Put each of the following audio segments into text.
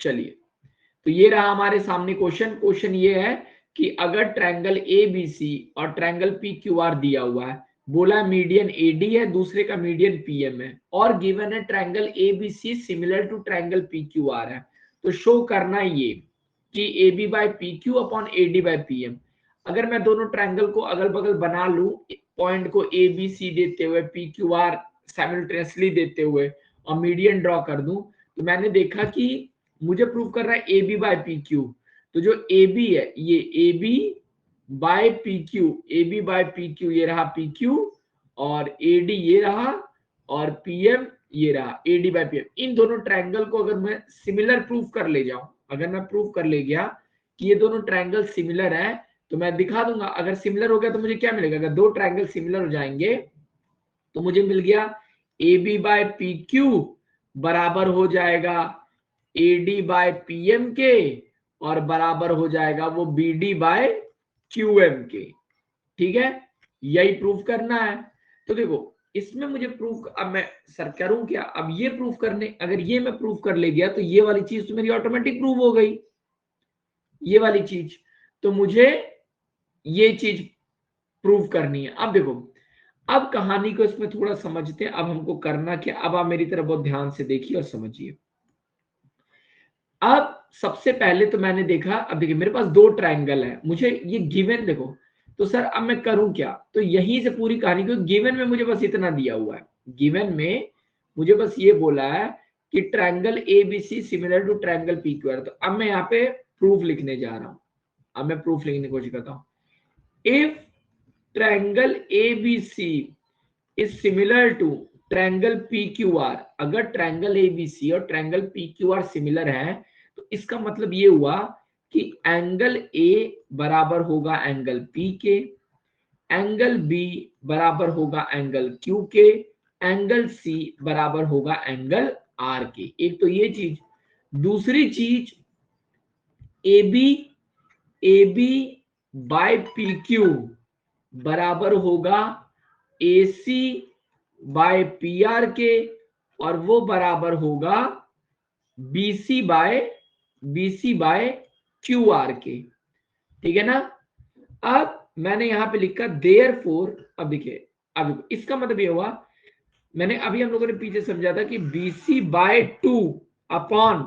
चलिए, तो ये रहा हमारे सामने क्वेश्चन ये है कि अगर ट्रायंगल ABC और ट्रायंगल PQR दिया हुआ है, बोला मीडियन AD है, दूसरे का मीडियन PM है, और गिवन है triangle ABC similar to triangle PQR है, तो शो करना ये कि AB by PQ upon AD by PM। अगर मैं दोनों ट्रायंगल को अगल बगल बना लूं, पॉइंट को ABC देते हुए, PQR साइमल्टेनियसली देते हुए और मीडियन ड्रॉ कर दूं, तो मैंने देखा कि मुझे प्रूव कर रहा है AB बाय PQ। तो जो AB है ये AB by PQ, AB by PQ ये रहा PQ, और AD ये रहा, और PM ये रहा AD बाय PM। इन दोनों ट्रायंगल को अगर मैं सिमिलर प्रूफ कर ले जाऊं, अगर मैं प्रूफ कर ले गया कि ये दोनों ट्रायंगल सिमिलर है, तो मैं दिखा दूंगा। अगर सिमिलर हो गया तो मुझे क्या मिलेगा, अगर दो ट्रायंगल सिमिलर हो जाएंगे तो मुझे मिल गया AB बाय PQ बराबर हो जाएगा AD बाय PM के, और बराबर हो जाएगा वो BD बाय QM के। ठीक है, यही प्रूफ करना है। तो देखो इसमें मुझे प्रूफ, अब मैं सर करूं क्या, अब ये प्रूफ करने, अगर ये मैं प्रूफ कर ले गया तो ये वाली चीज तो मेरी ऑटोमेटिक प्रूफ हो गई, ये वाली चीज। तो मुझे ये चीज प्रूफ करनी है। अब देखो, अब कहानी को इसमें थोड़ा समझते हैं। अब हमको करना क्या, अब आप मेरी तरफ बहुत ध्यान से देखिए और समझिए। अब सबसे पहले तो मैंने देखा, अब देखिए मेरे पास दो ट्रायंगल है, मुझे ये गिवन देखो, तो सर अब मैं करूं क्या, तो यहीं से पूरी कहानी को, गिवन में मुझे बस इतना दिया हुआ है, गिवन में मुझे बस ये बोला है कि triangle ABC similar to triangle PQR। तो अब मैं यहाँ पे प्रूफ लिखने जा रहा हूं। अब मैं प्रूफ लिखने की कोशिश करता हूं। If triangle ABC is similar to triangle PQR, अगर ट्रायंगल ABC और ट्रायंगल PQR सिमिलर है, तो इसका मतलब ये हुआ कि एंगल A बराबर होगा एंगल P के, एंगल B बराबर होगा एंगल Q के, एंगल C बराबर होगा एंगल R के। एक तो ये चीज, दूसरी चीज AB बाय PQ बराबर होगा AC बाय PR के, और वो बराबर होगा BC बाय QR के। ठीक है ना। अब मैंने यहां पे लिखा देयरफॉर, अब देखिए, अब इसका मतलब ये हुआ, मैंने अभी हम लोगों ने पीछे समझा था कि BC by 2 upon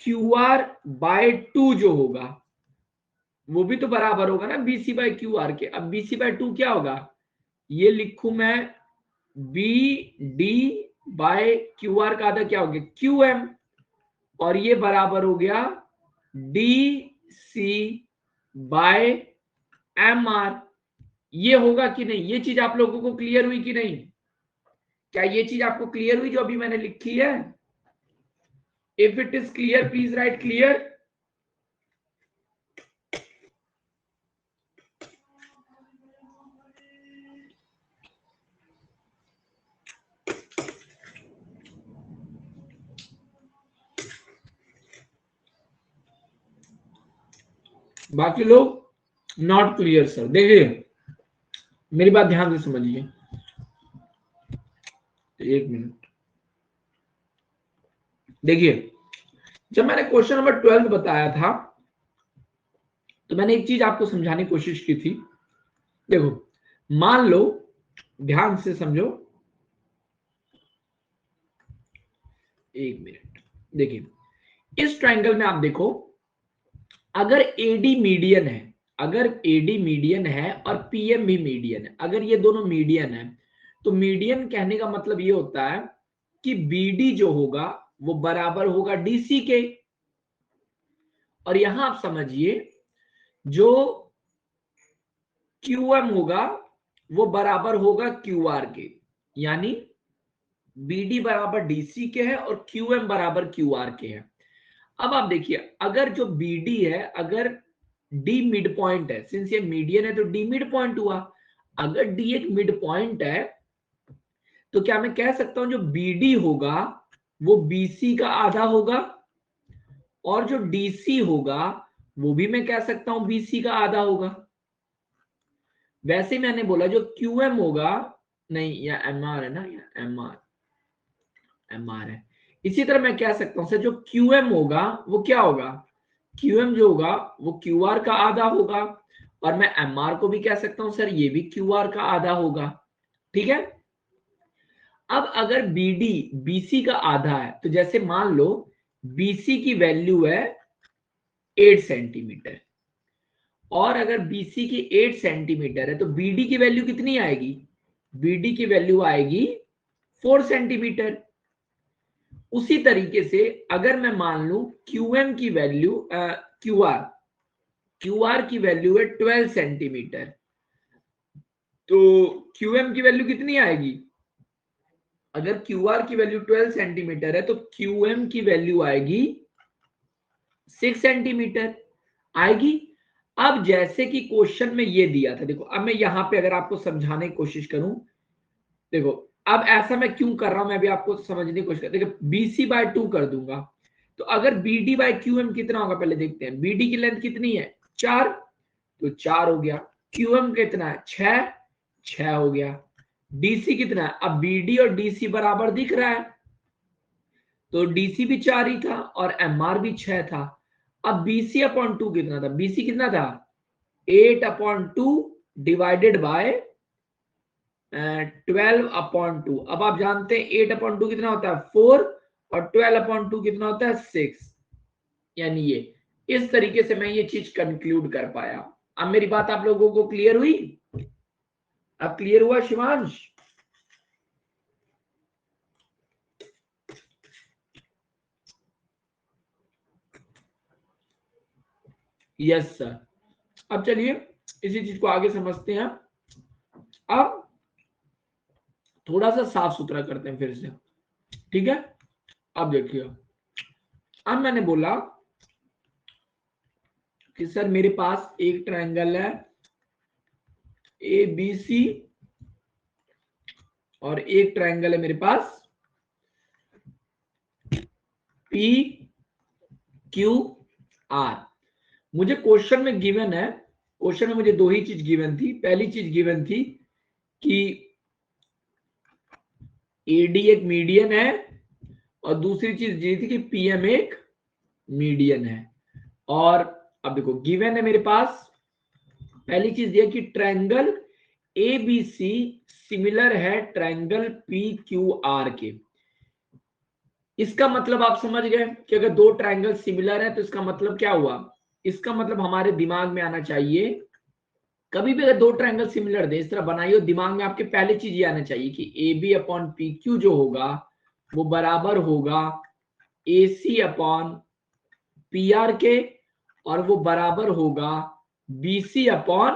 QR by 2 जो होगा वो भी तो बराबर होगा ना BC बाय QR के। अब BC बाय 2 क्या होगा, ये लिखूं मैं BD बाय QR का आधा क्या हो गया QM, और ये बराबर हो गया DC बाय MR। ये होगा कि नहीं, ये चीज आप लोगों को क्लियर हुई कि नहीं, क्या ये चीज आपको क्लियर हुई जो अभी मैंने लिखी है? If it is clear please right clear. बाकी लोग नॉट क्लियर सर। देखिए मेरी बात ध्यान से समझिए, एक मिनट। देखिए जब मैंने क्वेश्चन नंबर 12 बताया था तो मैंने एक चीज आपको समझाने की कोशिश की थी। देखो मान लो, ध्यान से समझो, एक मिनट। देखिए इस ट्रायंगल में आप देखो, अगर AD मीडियन है, अगर AD मीडियन है और PM भी मीडियन है, अगर ये दोनों मीडियन है, तो मीडियन कहने का मतलब ये होता है कि BD जो होगा वो बराबर होगा DC के। और यहां आप समझिए जो QM होगा वो बराबर होगा QR के, यानी BD बराबर DC के है और QM बराबर QR के है। अब आप देखिए, अगर जो BD है, अगर D मिड पॉइंट है, सिंस ये मीडियन है तो D मिड पॉइंट हुआ। अगर D एक मिड पॉइंट है तो क्या मैं कह सकता हूं जो BD होगा वो BC का आधा होगा, और जो DC होगा वो भी मैं कह सकता हूं BC का आधा होगा। वैसे मैंने बोला जो QM होगा, नहीं या MR है ना, या MR है, इसी तरह मैं कह सकता हूं सर जो QM होगा वो क्या होगा, QM जो होगा वो QR का आधा होगा, और मैं MR को भी कह सकता हूं सर ये भी QR का आधा होगा। ठीक है, अब अगर BD BC का आधा है, तो जैसे मान लो BC की वैल्यू है 8 सेंटीमीटर, और अगर BC की 8 सेंटीमीटर है तो BD की वैल्यू कितनी आएगी, BD की वैल्यू आएगी 4 सेंटीमीटर। उसी तरीके से अगर मैं मान लूं QM की वैल्यू QR की वैल्यू है 12 सेंटीमीटर, तो QM की वैल्यू कितनी आएगी, अगर QR की वैल्यू 12 सेंटीमीटर है तो QM की वैल्यू आएगी 6 सेंटीमीटर आएगी। अब जैसे कि क्वेश्चन में ये दिया था, देखो अब मैं यहां पे अगर आपको समझाने की कोशिश करूं, देखो अब ऐसा मैं क्यों कर रहा हूं, मैं भी आपको समझने की कोशिश कर, देखो BC/2 कर दूंगा, तो अगर BD/QM कितना होगा पहले देखते हैं। BD की लेंथ कितनी है 4, तो 4 हो गया। QM कितना है 6 हो गया। DC कितना है, अब BD और DC बराबर दिख रहा है, तो DC भी 4 ही था और MR भी 6 था। अब BC/2 कितना था, BC कितना था 8/2 डिवाइडेड बाय 12/2। अब आप जानते हैं 8/2 कितना होता है 4, और 12/2 कितना होता है 6, यानी ये इस तरीके से मैं ये चीज कंक्लूड कर पाया। अब मेरी बात आप लोगों को क्लियर हुई, अब क्लियर हुआ शिवांश? Yes sir. अब चलिए इसी चीज को आगे समझते हैं। अब थोड़ा सा साफ सुथरा करते हैं फिर से, ठीक है। अब देखिए, अब मैंने बोला कि सर मेरे पास एक ट्रायंगल है ABC, और एक ट्रायंगल है मेरे पास PQR। मुझे क्वेश्चन में गिवन है, क्वेश्चन में मुझे दो ही चीज गिवन थी। पहली चीज गिवन थी कि AD एक मीडियन है, और दूसरी चीज दी थी कि PM एक मीडियन है। और अब देखो गिवन है मेरे पास, पहली चीज दिया कि ट्रायंगल ABC सिमिलर है ट्रायंगल PQR के। इसका मतलब आप समझ गए कि अगर दो ट्रायंगल सिमिलर है तो इसका मतलब क्या हुआ, इसका मतलब हमारे दिमाग में आना चाहिए, कभी भी अगर दो ट्रायंगल सिमिलर दे इस तरह बनाई हो, दिमाग में आपके पहले चीज ये आना चाहिए कि AB/PQ जो होगा वो बराबर होगा AC/PR के, और वो बराबर होगा BC/QR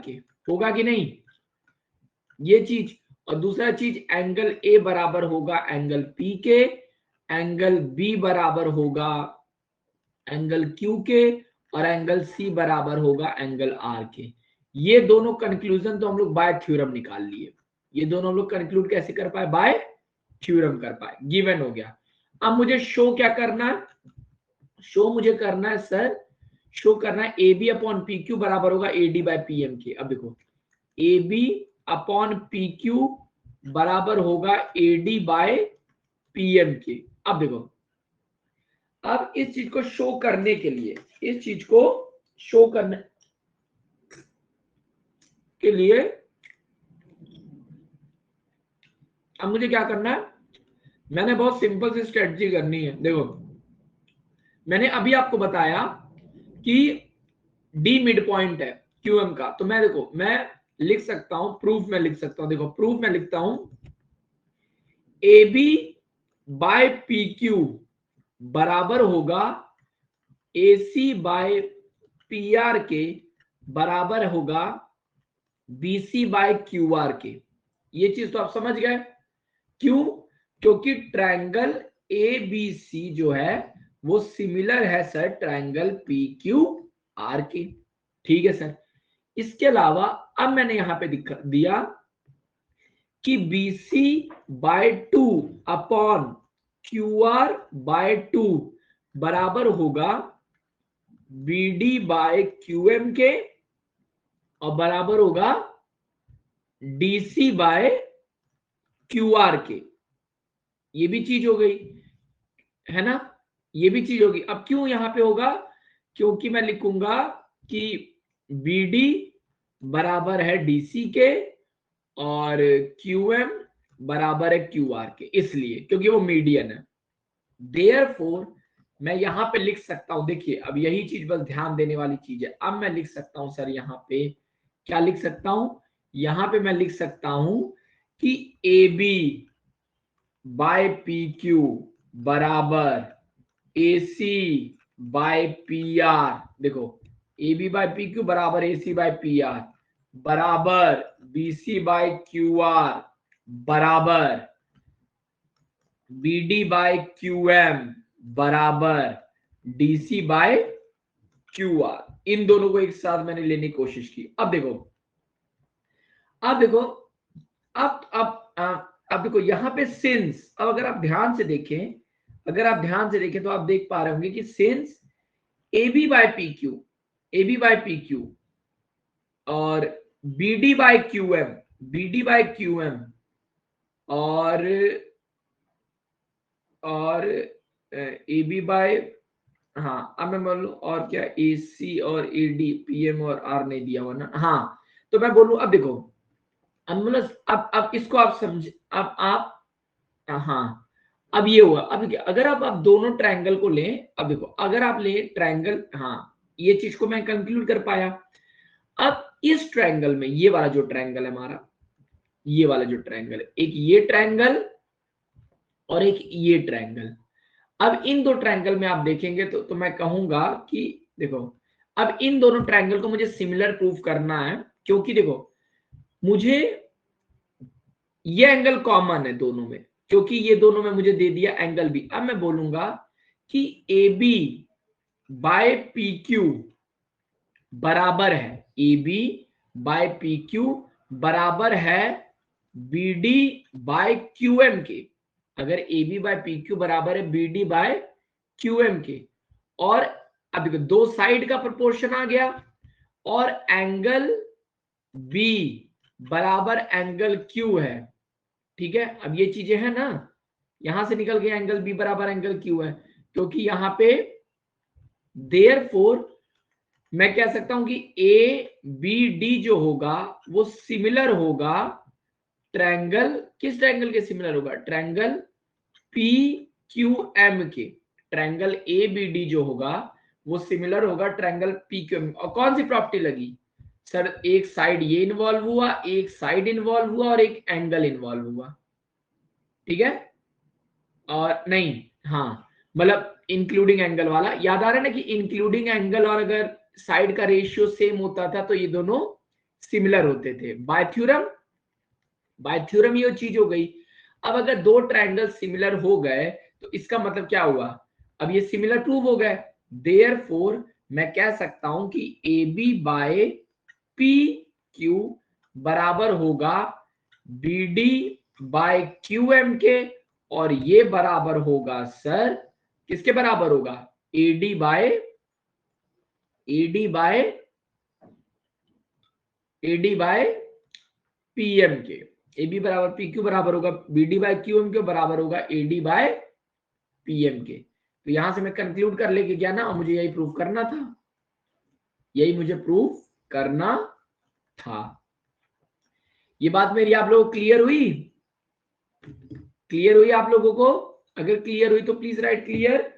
के। होगा कि नहीं ये चीज? और दूसरा चीज एंगल A बराबर होगा एंगल P के, एंगल B बराबर होगा एंगल Q के, और एंगल C बराबर होगा एंगल R के। ये दोनों कंक्लूजन तो हम लोग बाय थ्योरम निकाल लिए। ये दोनों हम लोग कंक्लूड कैसे कर पाए, बाय थ्योरम कर पाए, गिवन हो गया। अब मुझे शो क्या करना है, शो मुझे करना है सर, शो करना है AB/PQ बराबर होगा AD/PM के। अब देखो AB/PQ बराबर होगा AD/PM के। अब देखो, अब इस चीज को शो करने के लिए, इस चीज को शो करने के लिए अब मुझे क्या करना है, मैंने बहुत सिंपल सी स्ट्रेटजी करनी है। देखो मैंने अभी आपको बताया कि D मिड पॉइंट है QM का, तो मैं देखो मैं लिख सकता हूं, प्रूफ में लिख सकता हूं। देखो प्रूफ में लिखता हूं AB/PQ बराबर होगा AC/PR के बराबर होगा BC/QR के। ये चीज तो आप समझ गए। क्यों? क्योंकि ट्रायंगल ABC जो है वो सिमिलर है सर ट्रायंगल PQR के। ठीक है सर। इसके अलावा अब मैंने यहां पे दिया कि BC/2 अपॉन QR/2 बराबर होगा BD/QM के, और बराबर होगा DC/QR के। ये भी चीज हो गई, है ना, ये भी चीज होगी। अब क्यों यहां पे होगा, क्योंकि मैं लिखूंगा कि BD बराबर है DC के और QM बराबर है QR के, इसलिए क्योंकि वो मीडियन है। देयरफॉर मैं यहां पे लिख सकता हूं, देखिए अब यही चीज बस ध्यान देने वाली चीज है। अब मैं लिख सकता हूं सर यहां पे क्या लिख सकता हूं, यहां पे मैं लिख सकता हूं कि AB बाय PQ बराबर AC बाय PR। देखो AB बाय PQ बराबर AC बाय PR बराबर BC बाय QR बराबर BD बाय QM बराबर DC बाय QR। इन दोनों को एक साथ मैंने लेने की कोशिश की। अब देखो, अब देखो, अब देखो यहां पे सिंस, अब अगर आप ध्यान से देखें, अगर आप ध्यान से देखें तो आप देख पा रहे होंगे कि since AB by PQ, AB by PQ और BD by QM, BD by QM और AB बाय, हाँ अब मैं बोलूं और क्या, AC और AD, PM और R नहीं दिया हुआ ना, हाँ तो मैं बोलूं, अब देखो अब इसको आप समझ, अब आप, हाँ अब ये हुआ। अब देखिए अगर आप दोनों ट्रायंगल को लें, अब देखो अगर आप ले ट्रायंगल, हाँ ये चीज को मैं कंक्लूड कर पाया। अब इस ट्रायंगल में ये वाला जो ट्रायंगल है हमारा, ये वाला जो ट्रायंगल है, एक ये ट्रायंगल और एक ये ट्रायंगल। अब इन दो ट्रायंगल में आप देखेंगे तो मैं कहूंगा कि देखो अब इन दोनों ट्रायंगल को मुझे सिमिलर प्रूफ करना है, क्योंकि देखो मुझे ये एंगल कॉमन है दोनों में, क्योंकि ये दोनों में मुझे दे दिया एंगल बी। अब मैं बोलूंगा कि AB बाय PQ बराबर है, AB बाय PQ बराबर है BD बाय QM के। अगर AB बाय PQ बराबर है BD बाय QM के, और अब देखो दो साइड का प्रोपोर्शन आ गया, और एंगल B बराबर एंगल Q है, ठीक है। अब ये चीजें हैं ना, यहां से निकल गया एंगल B बराबर एंगल Q है, क्योंकि यहां पे देयरफॉर मैं कह सकता हूं कि ABD जो होगा वो सिमिलर होगा ट्रायंगल, किस ट्रायंगल के सिमिलर होगा, ट्रायंगल PQM के। ट्रायंगल ABD जो होगा वो सिमिलर होगा ट्रायंगल PQM। और कौन सी प्रॉपर्टी लगी सर, एक साइड ये इन्वॉल्व हुआ, एक साइड इन्वॉल्व हुआ और एक एंगल इन्वॉल्व हुआ, ठीक है। और नहीं, हाँ मतलब इंक्लूडिंग एंगल वाला याद आ रहा है ना, कि इंक्लूडिंग एंगल और अगर साइड का रेशियो सेम होता था तो ये दोनों सिमिलर होते थे। बाय थ्योरम, बाय थ्योरम ये चीज हो गई। अब अगर दो ट्रायंगल सिमिलर हो गए तो इसका मतलब क्या हुआ, अब ये सिमिलर प्रूव हो गए। देयरफॉर मैं कह सकता हूं कि AB बाय PQ बराबर होगा BD बाय QM के, और ये बराबर होगा सर, किसके बराबर होगा, AD बाय PM के। AB बराबर PQ बराबर होगा BD बाय QM के, बराबर होगा AD बाय PM के। तो यहां से मैं कंक्लूड कर लेके गया ना, और मुझे यही प्रूफ करना था, यही मुझे प्रूफ करना था। ये बात मेरी आप लोगों को क्लियर हुई, क्लियर हुई आप लोगों को? अगर क्लियर हुई तो प्लीज राइट क्लियर।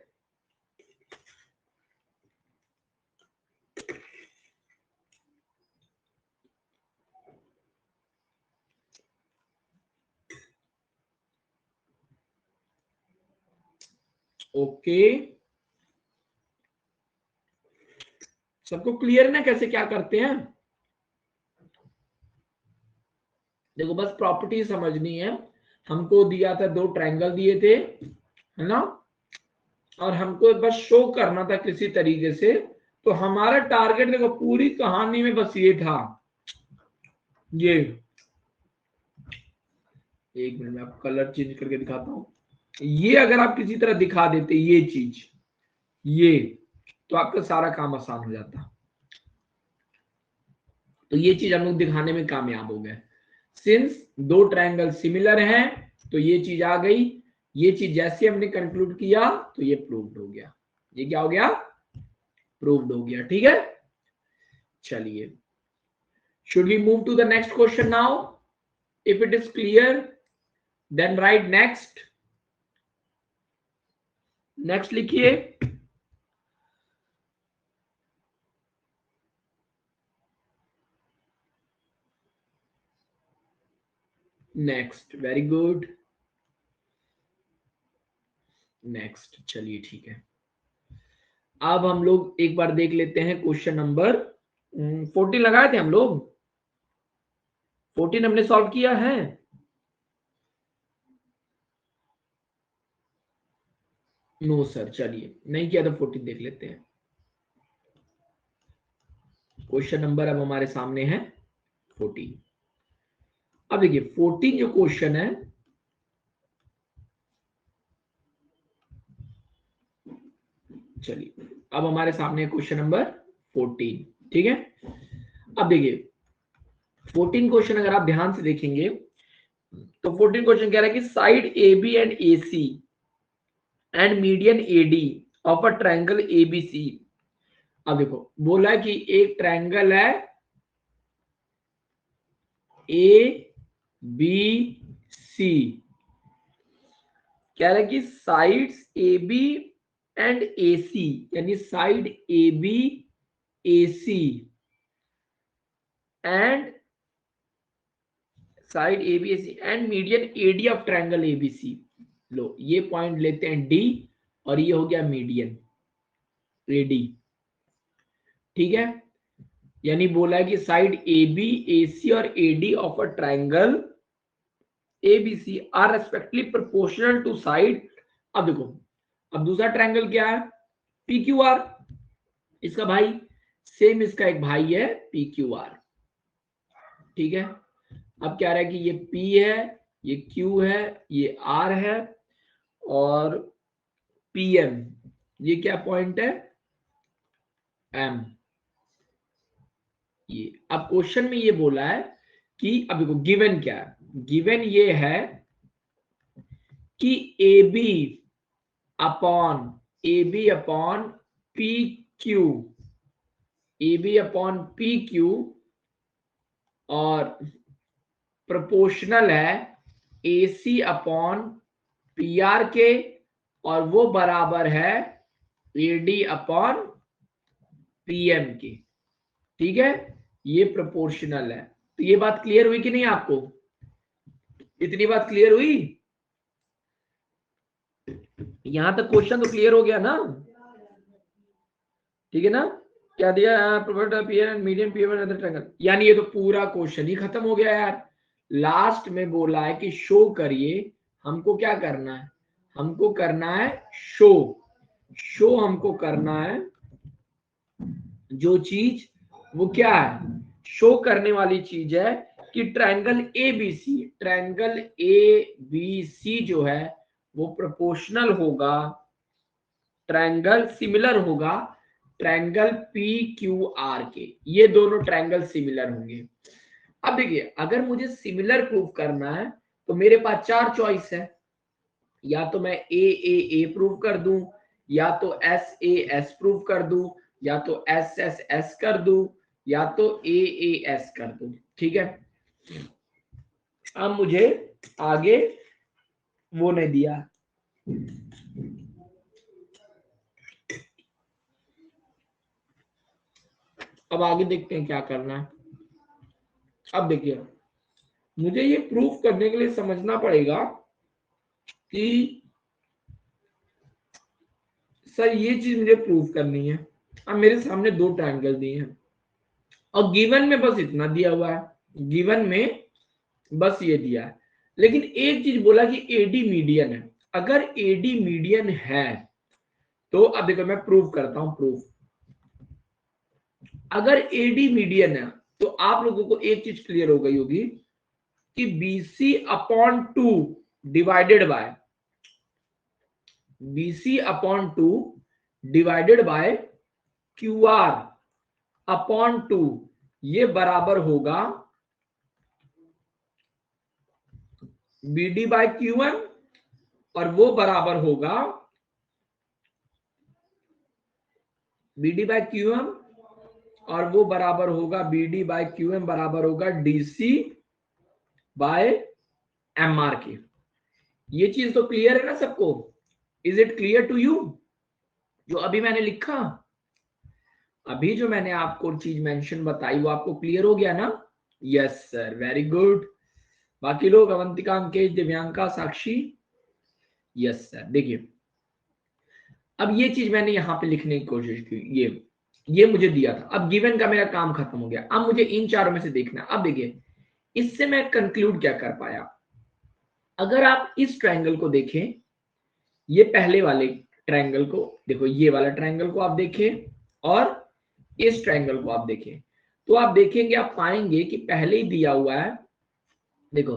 ओके, सबको क्लियर ना कैसे क्या करते हैं? देखो बस प्रॉपर्टी समझनी है। हमको दिया था, दो ट्रायंगल दिए थे, है ना, और हमको बस शो करना था किसी तरीके से। तो हमारा टारगेट देखो पूरी कहानी में बस ये था, ये एक मिनट में आप कलर चेंज करके दिखाता हूं। ये अगर आप किसी तरह दिखा देते ये चीज, ये, तो आपका सारा काम आसान हो जाता। तो ये चीज हम लोग दिखाने में कामयाब हो गए। सिंस दो ट्रायंगल सिमिलर हैं तो ये चीज आ गई, ये चीज जैसे हमने कंक्लूड किया तो ये प्रूव्ड हो गया। ये क्या हो गया? प्रूव्ड हो गया। ठीक है, चलिए, should we move to the next question now? If it is clear, then write next. Next लिखिए। Next, very good. नेक्स्ट, चलिए ठीक है। अब हम लोग एक बार देख लेते हैं क्वेश्चन नंबर 14 लगाए थे हम लोग। 14 हमने सॉल्व किया है। नो सर, चलिए नहीं किया तो 14 देख लेते हैं। क्वेश्चन नंबर अब हमारे सामने है 14। अब देखिए 14 जो क्वेश्चन है, चलिए अब हमारे सामने क्वेश्चन नंबर 14। ठीक है, अब देखिए 14 क्वेश्चन अगर आप ध्यान से देखेंगे तो 14 क्वेश्चन कह रहा है कि side A B and A C and median A D of a triangle A B C. अब देखो बोला है कि एक ट्रायंगल है ए बी सी, कह रहा है कि sides A B and A C, यानी side A B A C and side A B A C and median A D of triangle A B C. लो ये पॉइंट लेते हैं डी और ये हो गया मीडियन ए डी। ठीक है, यानी बोला है कि side A B A C और A D of a triangle A B C are respectively proportional to side. अब देखो, अब दूसरा ट्रायंगल क्या है? पी क्यू आर, इसका भाई सेम, इसका एक भाई है पी क्यू आर। ठीक है, अब क्या रहा है कि ये P है, ये Q है, ये R है और PM ये क्या पॉइंट है? M। ये अब क्वेश्चन में ये बोला है कि अब देखो गिवन क्या है? गिवन ये है कि AB upon PQ, AB upon PQ और प्रोपोर्शनल है AC अपॉन PR के, और वो बराबर है AD अपॉन PM के। ठीक है, ये प्रोपोर्शनल है। तो ये बात क्लियर हुई कि नहीं आपको? इतनी बात क्लियर हुई? यहां तक क्वेश्चन तो क्लियर हो गया ना? ठीक है ना? क्या दिया? मीडियम पीएम, यानी ये तो पूरा क्वेश्चन ही खत्म हो गया यार। लास्ट में बोला है कि शो करिए, हमको क्या करना है? हमको करना है शो। शो हमको करना है जो चीज, वो क्या है? शो करने वाली चीज है कि ट्रायंगल ए बी सी जो है वो प्रोपोर्शनल होगा, ट्रायंगल सिमिलर होगा ट्रायंगल पी क्यू आर के। ये दोनों ट्रायंगल सिमिलर होंगे। अब देखिए अगर मुझे सिमिलर प्रूव करना है तो मेरे पास चार चॉइस है, या तो मैं ए प्रूव कर दूं, या तो एस प्रूव कर दूं, या तो एस कर दूं, या तो एस कर दूं। ठीक है, अब मुझे आगे वो नहीं दिया। अब आगे देखते हैं क्या करना है। अब देखिए मुझे ये प्रूफ करने के लिए समझना पड़ेगा कि सर ये चीज मुझे प्रूफ करनी है। अब मेरे सामने दो ट्रायंगल दिए हैं और गिवन में बस इतना दिया हुआ है, गिवन में बस ये दिया है। लेकिन एक चीज बोला कि एडी मीडियन है। अगर एडी मीडियन है तो अब देखो मैं प्रूफ करता हूं। प्रूफ, अगर एडी मीडियन है तो आप लोगों को एक चीज क्लियर हो गई होगी कि BC upon 2 divided by QR upon 2 ये बराबर होगा BD बाय QM और वो बराबर होगा BD बाय QM, और वो बराबर होगा BD बाय QM बराबर होगा DC बाय MR के। ये चीज तो क्लियर है ना सबको? Is it clear to you? जो अभी मैंने लिखा, अभी जो मैंने आपको चीज मेंशन बताई वो आपको क्लियर हो गया ना? Yes sir, very good. बाकी लोग, अवंतिका, अंकेश, दिव्यांका, साक्षी? Yes sir. देखिए, अब ये चीज मैंने यहां पे लिखने की कोशिश की, ये मुझे दिया था। अब गिवन का मेरा काम खत्म हो गया, अब मुझे इन चारों में से देखना। अब देखिए, इससे मैं कंक्लूड क्या कर पाया। अगर आप इस ट्रायंगल को देखें, ये पहले वाले ट्रायंगल को देखो, ये वाला ट्रायंगल को आप देखें और इस ट्रायंगल को आप देखें, तो आप देखेंगे, आप पाएंगे कि पहले ही दिया हुआ है। देखो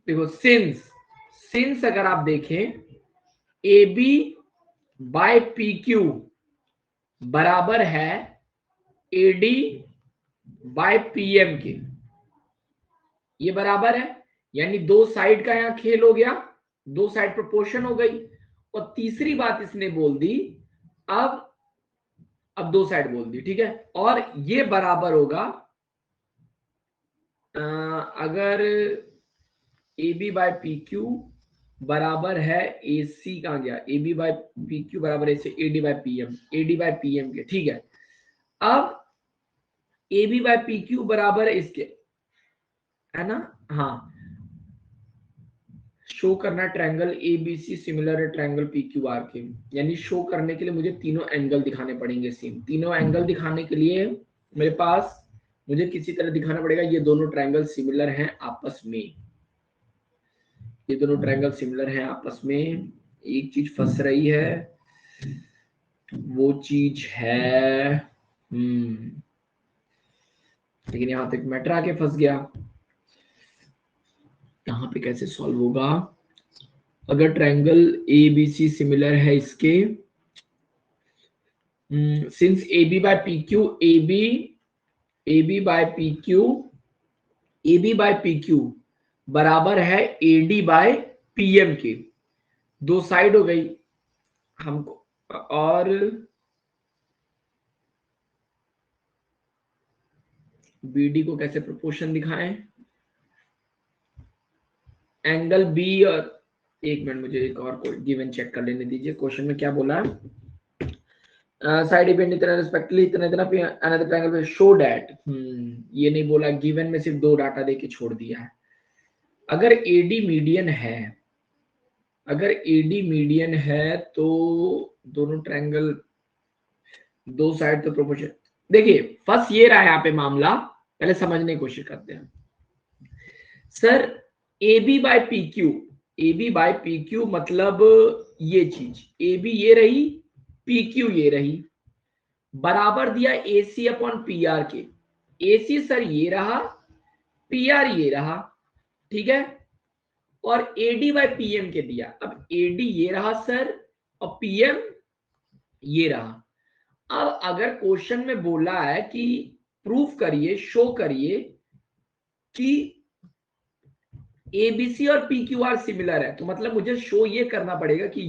देखो, सिंस अगर आप देखें AB बाय PQ बराबर है AD बाय PM के, ये बराबर है, यानी दो साइड का यहां खेल हो गया, दो साइड प्रोपोर्शन हो गई। और तीसरी बात इसने बोल दी, अब दो साइड बोल दी, ठीक है। और ये बराबर होगा अगर AB बाय PQ बराबर है AC, कहां गया, AB बाय PQ बराबर है AD बाय PM के, ठीक है। अब AB बाय PQ बराबर है इसके, है ना? हाँ, शो करना ट्रायंगल ABC सिमिलर है ट्रायंगल PQR के, यानी शो करने के लिए मुझे तीनों एंगल दिखाने पड़ेंगे सेम। तीनों एंगल दिखाने के लिए मेरे पास, मुझे किसी तरह दिखाना पड़ेगा ये दोनों ट्रायंगल सिमिलर हैं आपस में, ये दोनों ट्रायंगल सिमिलर हैं आपस में। एक चीज फंस रही है, वो चीज है लेकिन यहां तक मैटर आके फंस गया, यहाँ पे कैसे सॉल्व होगा? अगर ट्रायंगल ABC सिमिलर है इसके, since AB by PQ, AB by PQ बराबर है AD बाय PM के, दो साइड हो गई हमको। और BD को कैसे प्रोपोर्शन दिखाएं? एंगल B, और एक मिनट मुझे एक और गिवन चेक कर लेने दीजिए, क्वेश्चन में क्या बोला है। साइड इवेंट इतना रिस्पेक्टली इतना इतना अनदर ट्रायंगल पे शो दैट, ये नहीं बोला, गिवन में सिर्फ दो डाटा देके छोड़ दिया है। अगर AD मीडियन है, अगर AD मीडियन है तो दोनों ट्रायंगल दो साइड तो प्रोपोर्शन। देखिए, फर्स्ट ये रहा है यहाँ पे मामला, पहले समझने की कोशिश करते हैं। सर AB बाय PQ मतलब ये चीज, AB ये रही, PQ ये रही, बराबर दिया AC अपॉन PR के। AC सर ये रहा, PR ये रहा, ठीक है। और AD बाय PM के दिया। अब AD ये रहा सर, और PM ये रहा। अब अगर क्वेश्चन में बोला है कि प्रूफ करिए, शो करिए कि ABC और PQR सिमिलर है, तो मतलब मुझे शो ये करना पड़ेगा कि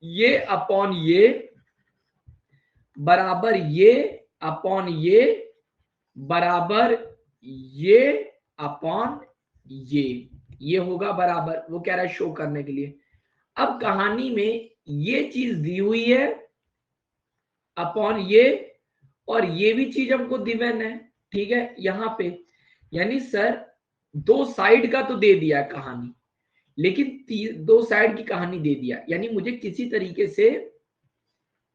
ये अपॉन ये बराबर ये अपॉन ये बराबर ये अपॉन ये होगा बराबर, वो कह रहा है शो करने के लिए। अब कहानी में ये चीज दी हुई है अपॉन ये, और ये भी चीज हमको गिवन है, ठीक है, यहां पे। यानी सर दो साइड का तो दे दिया कहानी, लेकिन दो साइड की कहानी दे दिया, यानी मुझे किसी तरीके से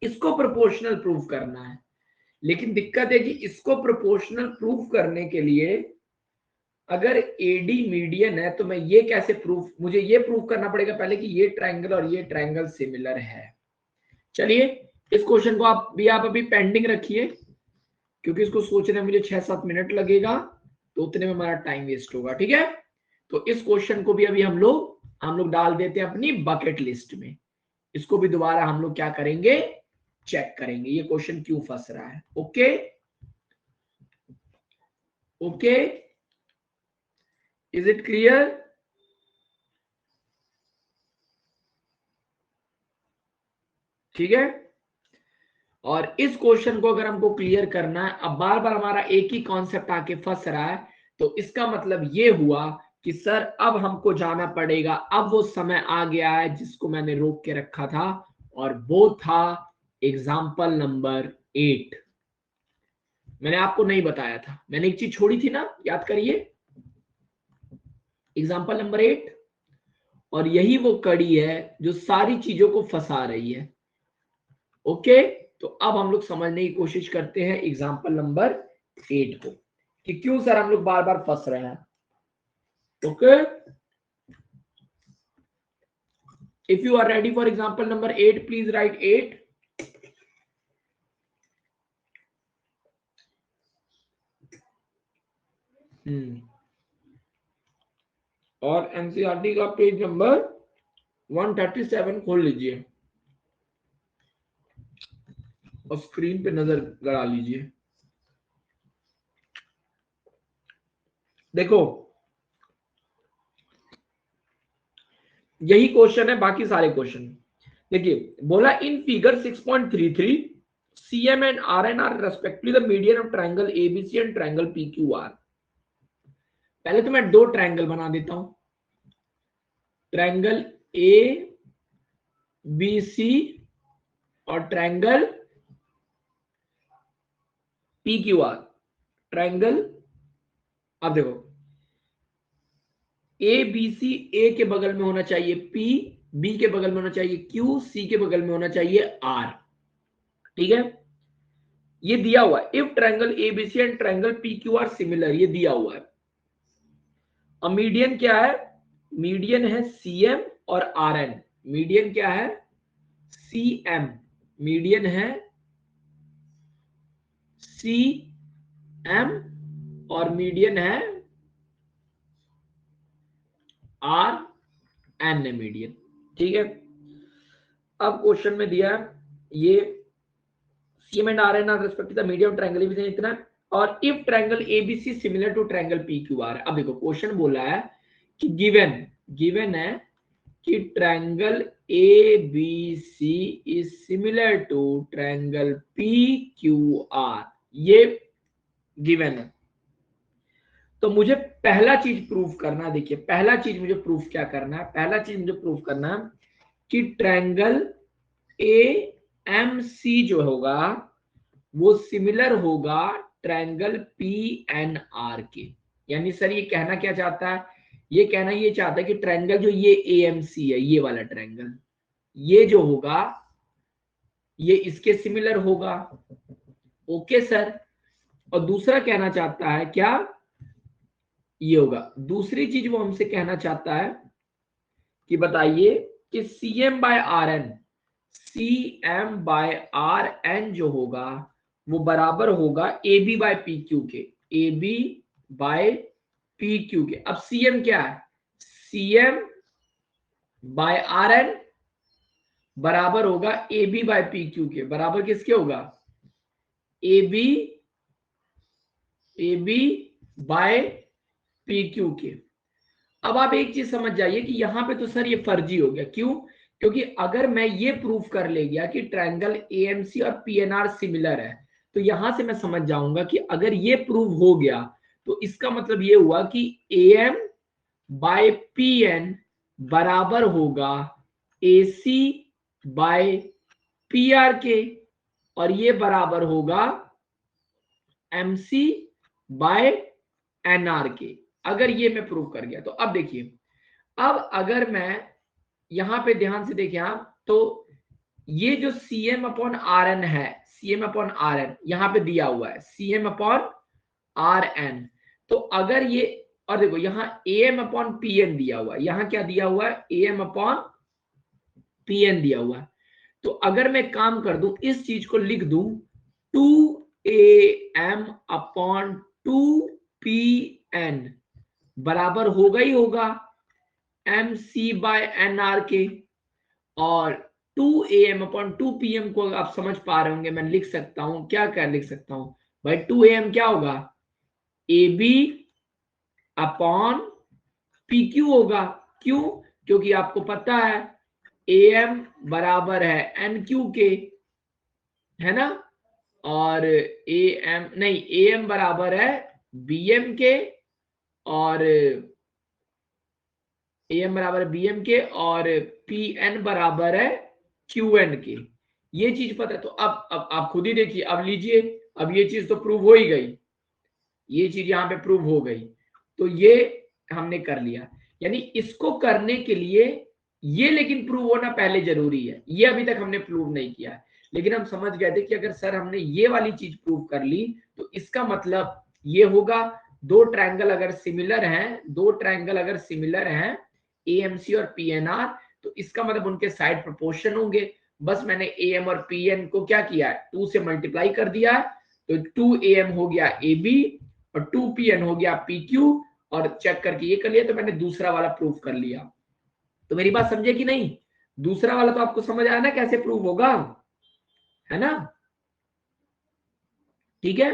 इसको प्रोपोर्शनल प्रूफ करना है। लेकिन दिक्कत है कि इसको प्रोपोर्शनल प्रूफ करने के लिए अगर AD मीडियन है तो मैं ये कैसे प्रूफ, मुझे ये प्रूफ करना पड़ेगा पहले कि ये ट्रायंगल और ये ट्रायंगल सिमिलर है। चलिए, इस क्वेश्चन को आप अभी पेंडिंग रखिए, क्योंकि इसको सोचने में मुझे 6-7 मिनट लगेगा, तो उतने में हमारा टाइम वेस्ट होगा, ठीक है। तो इस क्वेश्चन को भी अभी हम लोग डाल देते हैं अपनी बकेट लिस्ट में। इसको भी दोबारा हम लोग क्या करेंगे, चेक करेंगे ये क्वेश्चन क्यों फंस रहा है। Okay okay, is it clear? ठीक है। और इस क्वेश्चन को अगर हमको क्लियर करना है, अब बार बार हमारा एक ही कॉन्सेप्ट आके फंस रहा है, तो इसका मतलब ये हुआ कि सर अब हमको जाना पड़ेगा, अब वो समय आ गया है जिसको मैंने रोक के रखा था, और वो था एग्जाम्पल नंबर 8। मैंने आपको नहीं बताया था, मैंने एक चीज छोड़ी थी ना, याद करिए, एग्जाम्पल नंबर 8। और यही वो कड़ी है जो सारी चीजों को फंसा रही है। ओके, तो अब हम लोग समझने की कोशिश करते हैं एग्जाम्पल नंबर 8 को, कि क्यों सर हम लोग बार बार फंस रहे हैं। Okay, if you are ready for example number 8, please write 8। और एनसीईआरटी का पेज नंबर 137 खोल लीजिए और स्क्रीन पे नजर गड़ा लीजिए। देखो, यही क्वेश्चन है, बाकी सारे क्वेश्चन देखिए। बोला in figure 6.33 CM and RN are respectively the median of triangle ABC and triangle PQR। पहले तो मैं दो ट्रायंगल बना देता हूं, ट्रायंगल ABC और ट्रायंगल PQR। ट्रायंगल, अब देखो, ABC A के बगल में होना चाहिए P, B के बगल में होना चाहिए Q, C के बगल में होना चाहिए R। ठीक है, ये दिया हुआ है। If triangle ABC and triangle PQR similar, ये दिया हुआ है। अब मीडियन क्या है? मीडियन है CM और RN। मीडियन क्या है? CM। मीडियन है CM और मीडियन है RN है मीडियन। ठीक है, अब क्वेश्चन में दिया ये CM and RN are respective the median of triangle ABC इतना, और if triangle ABC similar to triangle PQR। अब देखो क्वेश्चन बोला है कि गिवन है कि triangle ABC is similar to triangle PQR, ये गिवन है। तो मुझे पहला चीज प्रूफ करना है, देखिए पहला चीज मुझे प्रूफ क्या करना है, पहला चीज मुझे प्रूफ करना है कि ट्रायंगल AMC जो होगा वो सिमिलर होगा ट्रायंगल PNR के। यानी सर ये कहना क्या चाहता है? ये कहना ये चाहता है कि ट्रायंगल जो ये AMC है, ये वाला ट्रायंगल, ये जो होगा ये इसके सिमिलर होगा। Okay sir. और दूसरा कहना चाहता है क्या? ये होगा। दूसरी चीज वो हमसे कहना चाहता है कि बताइए कि CM/RN जो होगा वो बराबर होगा AB/PQ के, AB/PQ के। अब CM क्या है? CM/RN बराबर होगा AB/PQ के। बराबर किसके होगा? AB/PQ के। अब आप एक चीज समझ जाइए कि यहां पे तो सर ये फर्जी हो गया। क्यों? क्योंकि अगर मैं ये प्रूफ कर ले गया कि ट्रायंगल AMC और PNR सिमिलर है, तो यहां से मैं समझ जाऊंगा कि अगर ये प्रूव हो गया तो इसका मतलब ये हुआ कि AM/PN बराबर होगा AC/PR के, और ये बराबर होगा MC/NR के। अगर ये मैं प्रूव कर गया तो अब देखिए, अब अगर मैं यहां पे ध्यान से देखें आप, तो ये जो CM/RN है, CM/RN यहां पे दिया हुआ है CM/RN। तो अगर ये, और देखो यहाँ AM/PN दिया हुआ है, यहां क्या दिया हुआ है? AM/PN दिया हुआ है। तो अगर मैं काम कर दूं, इस चीज को लिख दूं 2AM/2PN बराबर होगा ही होगा MC/NR के। और 2AM/2PM को आप समझ पा रहे होंगे, मैं लिख सकता हूं क्या, क्या लिख सकता हूं भाई? 2AM क्या होगा? AB/PQ होगा। क्यों? क्योंकि आपको पता है AM बराबर है NQ के, है ना, और AM बराबर है BM के, और AM बराबर है BM के, और PN बराबर है QN के। ये चीज पता है। तो अब आप खुद ही देखिए, अब लीजिए, अब ये चीज तो प्रूव हो ही गई, ये चीज यहाँ पे प्रूव हो गई, तो ये हमने कर लिया। यानी इसको करने के लिए ये लेकिन प्रूव होना पहले जरूरी है, ये अभी तक हमने प्रूव नहीं किया है, लेकिन हम समझ गए थे कि अगर सर हमने ये वाली चीज प्रूव कर ली तो इसका मतलब ये होगा, दो ट्रायंगल अगर सिमिलर हैं, दो ट्रायंगल अगर सिमिलर हैं AMC और PNR, तो इसका मतलब उनके साइड प्रोपोर्शन होंगे। बस मैंने AM और PN को क्या किया है, 2 से मल्टीप्लाई कर दिया है, तो 2AM हो गया AB और 2PN हो गया PQ, और चेक करके ये कर लिया, तो मैंने दूसरा वाला प्रूफ कर लिया। तो मेरी बात समझे कि नहीं? दूसरा वाला तो आपको समझ आया ना कैसे प्रूव होगा, है ना? ठीक है।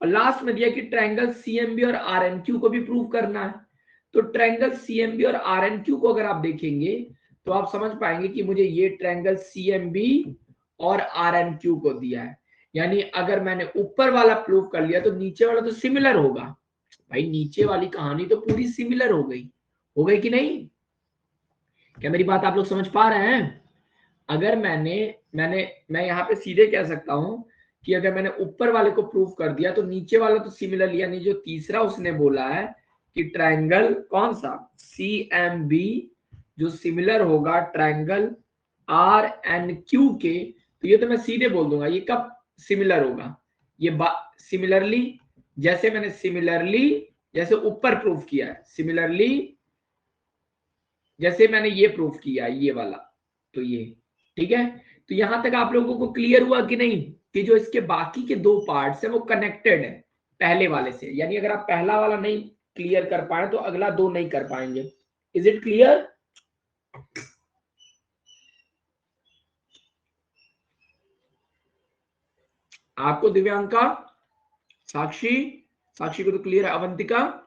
और लास्ट में दिया कि ट्रायंगल CMB और RNQ को भी प्रूव करना है। तो ट्रायंगल CMB और RNQ को अगर आप देखेंगे तो आप समझ पाएंगे कि मुझे ये ट्रायंगल CMB और RNQ को दिया है, यानी अगर मैंने ऊपर वाला प्रूव कर लिया तो नीचे वाला तो सिमिलर होगा। भाई नीचे वाली कहानी तो पूरी सिमिलर हो गई कि नहीं? क्या मेरी बात आप लोग समझ पा रहे हैं? अगर मैं यहाँ पे सीधे कह सकता हूं कि अगर मैंने ऊपर वाले को प्रूव कर दिया तो नीचे वाला तो सिमिलर, यानी जो तीसरा उसने बोला है कि ट्रायंगल कौन सा CMB जो सिमिलर होगा ट्रायंगल RNQ के, तो ये तो मैं सीधे बोल दूंगा ये कब सिमिलर होगा, ये सिमिलरली, जैसे ऊपर प्रूफ किया है, सिमिलरली जैसे मैंने ये प्रूफ किया ये वाला, तो ये ठीक है। तो यहां तक आप लोगों को क्लियर हुआ कि नहीं कि जो इसके बाकी के दो पार्ट्स है वो कनेक्टेड है पहले वाले से, यानी अगर आप पहला वाला नहीं क्लियर कर पाए तो अगला दो नहीं कर पाएंगे। Is it clear? आपको दिव्यांका, साक्षी, साक्षी को तो क्लियर है, अवंतिका,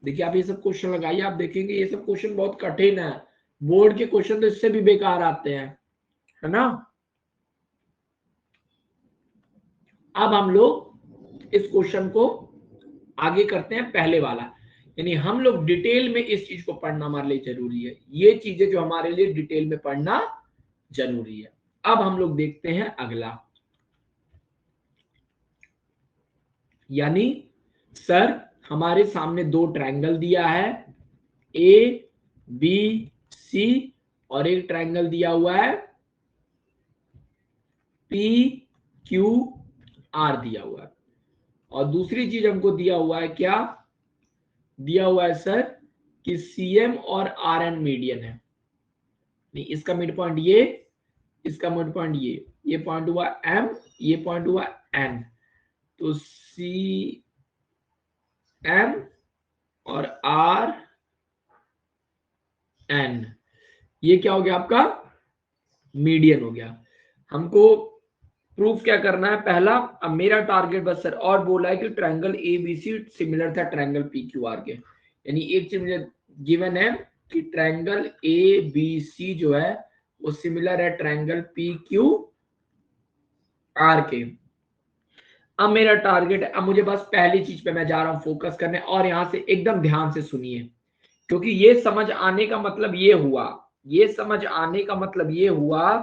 देखिए आप ये सब क्वेश्चन लगाइए, आप देखेंगे ये सब क्वेश्चन बहुत कठिन है, बोर्ड के क्वेश्चन तो इससे भी बेकार आते हैं, है ना? अब हम लोग इस क्वेश्चन को आगे करते हैं, पहले वाला, यानी हम लोग डिटेल में इस चीज को पढ़ना हमारे लिए जरूरी है, ये चीजें जो हमारे लिए डिटेल में पढ़ना जरूरी है। अब हम लोग देखते हैं अगला, यानी सर हमारे सामने दो ट्रायंगल दिया है ABC और एक ट्रायंगल दिया हुआ है PQR दिया हुआ है, और दूसरी चीज हमको दिया हुआ है, क्या दिया हुआ है सर कि CM और RN मीडियन है, नहीं इसका मिड पॉइंट ये, इसका मिड पॉइंट ये पॉइंट हुआ M, ये पॉइंट हुआ N, तो CM और RN ये क्या हो गया आपका मीडियन हो गया। हमको प्रूफ क्या करना है पहला, अब मेरा टारगेट बस सर, और बोला है कि ट्रायंगल ABC सिमिलर था ट्रायंगल PQR के, यानी एक चीज मुझे गिवन है कि ट्रायंगल ABC जो है वो सिमिलर है ट्रायंगल PQR के। अब मेरा टारगेट है, अब मुझे बस पहली चीज पे मैं जा रहा हूं फोकस करने, और यहां से एकदम ध्यान से सुनिए, क्योंकि ये समझ आने का मतलब ये हुआ, ये समझ आने का मतलब ये हुआ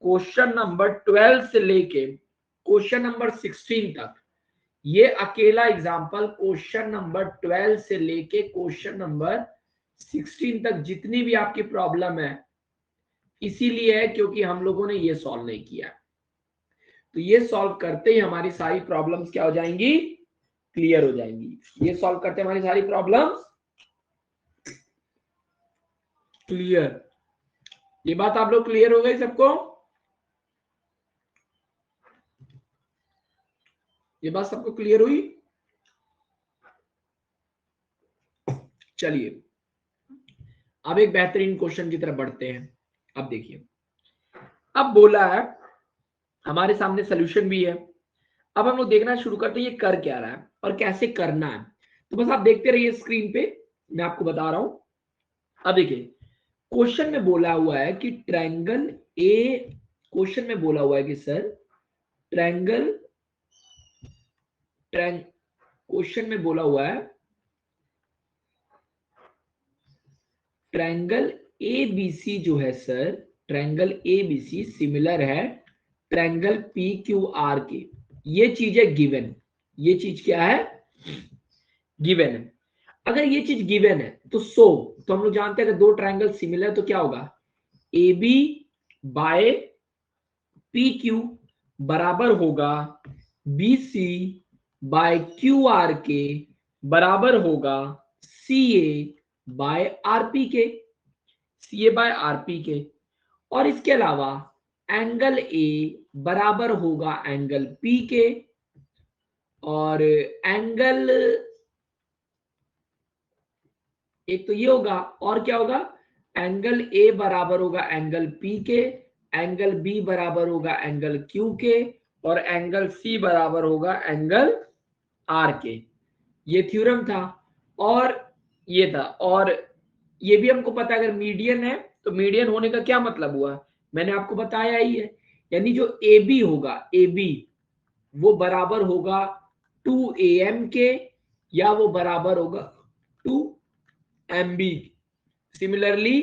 क्वेश्चन नंबर 12 से लेके क्वेश्चन नंबर 16 तक, ये अकेला एग्जांपल क्वेश्चन नंबर 12 से लेके क्वेश्चन नंबर 16 तक जितनी भी आपकी प्रॉब्लम है, इसीलिए है क्योंकि हम लोगों ने ये सॉल्व नहीं किया। तो ये सॉल्व करते ही हमारी सारी प्रॉब्लम्स क्या हो जाएंगी, क्लियर हो जाएंगी। ये सॉल्व करते हमारी सारी प्रॉब्लम्स क्लियर। ये बात आप लोग क्लियर हो गई सबको? ये बात सबको क्लियर हुई? चलिए अब एक बेहतरीन क्वेश्चन की तरफ बढ़ते हैं। अब देखिए अब बोला है, हमारे सामने सोल्यूशन भी है। अब हम लोग देखना शुरू करते हैं ये कर क्या रहा है और कैसे करना है। तो बस आप देखते रहिए स्क्रीन पे, मैं आपको बता रहा हूं। अब देखिए क्वेश्चन में बोला हुआ है कि ट्रायंगल ए, क्वेश्चन में बोला हुआ है कि सर ट्रायंगल क्वेश्चन में बोला हुआ है ट्रायंगल एबीसी जो है सर, ट्रायंगल एबीसी सिमिलर है ट्रायंगल पी क्यू आर के। ये चीज है गिवन, ये चीज क्या है, गिवन है। अगर ये चीज गिवन है तो हम लोग जानते हैं अगर दो ट्रायंगल सिमिलर है तो क्या होगा, A B by P Q बराबर होगा B C by Q R के बराबर होगा C A by R P के, C A by R P के। और इसके अलावा एंगल ए बराबर होगा एंगल पी के, और एंगल एक तो ये होगा, और क्या होगा, एंगल ए बराबर होगा एंगल पी के, एंगल बी बराबर होगा एंगल क्यू के, और एंगल सी बराबर होगा एंगल आर के। ये थ्योरम था और ये था। और ये भी हमको पता है अगर मीडियन है तो मीडियन होने का क्या मतलब हुआ, मैंने आपको बताया ही है। यानी जो ए बी होगा, ए बी वो बराबर होगा 2am के, या वो बराबर होगा 2mb। सिमिलरली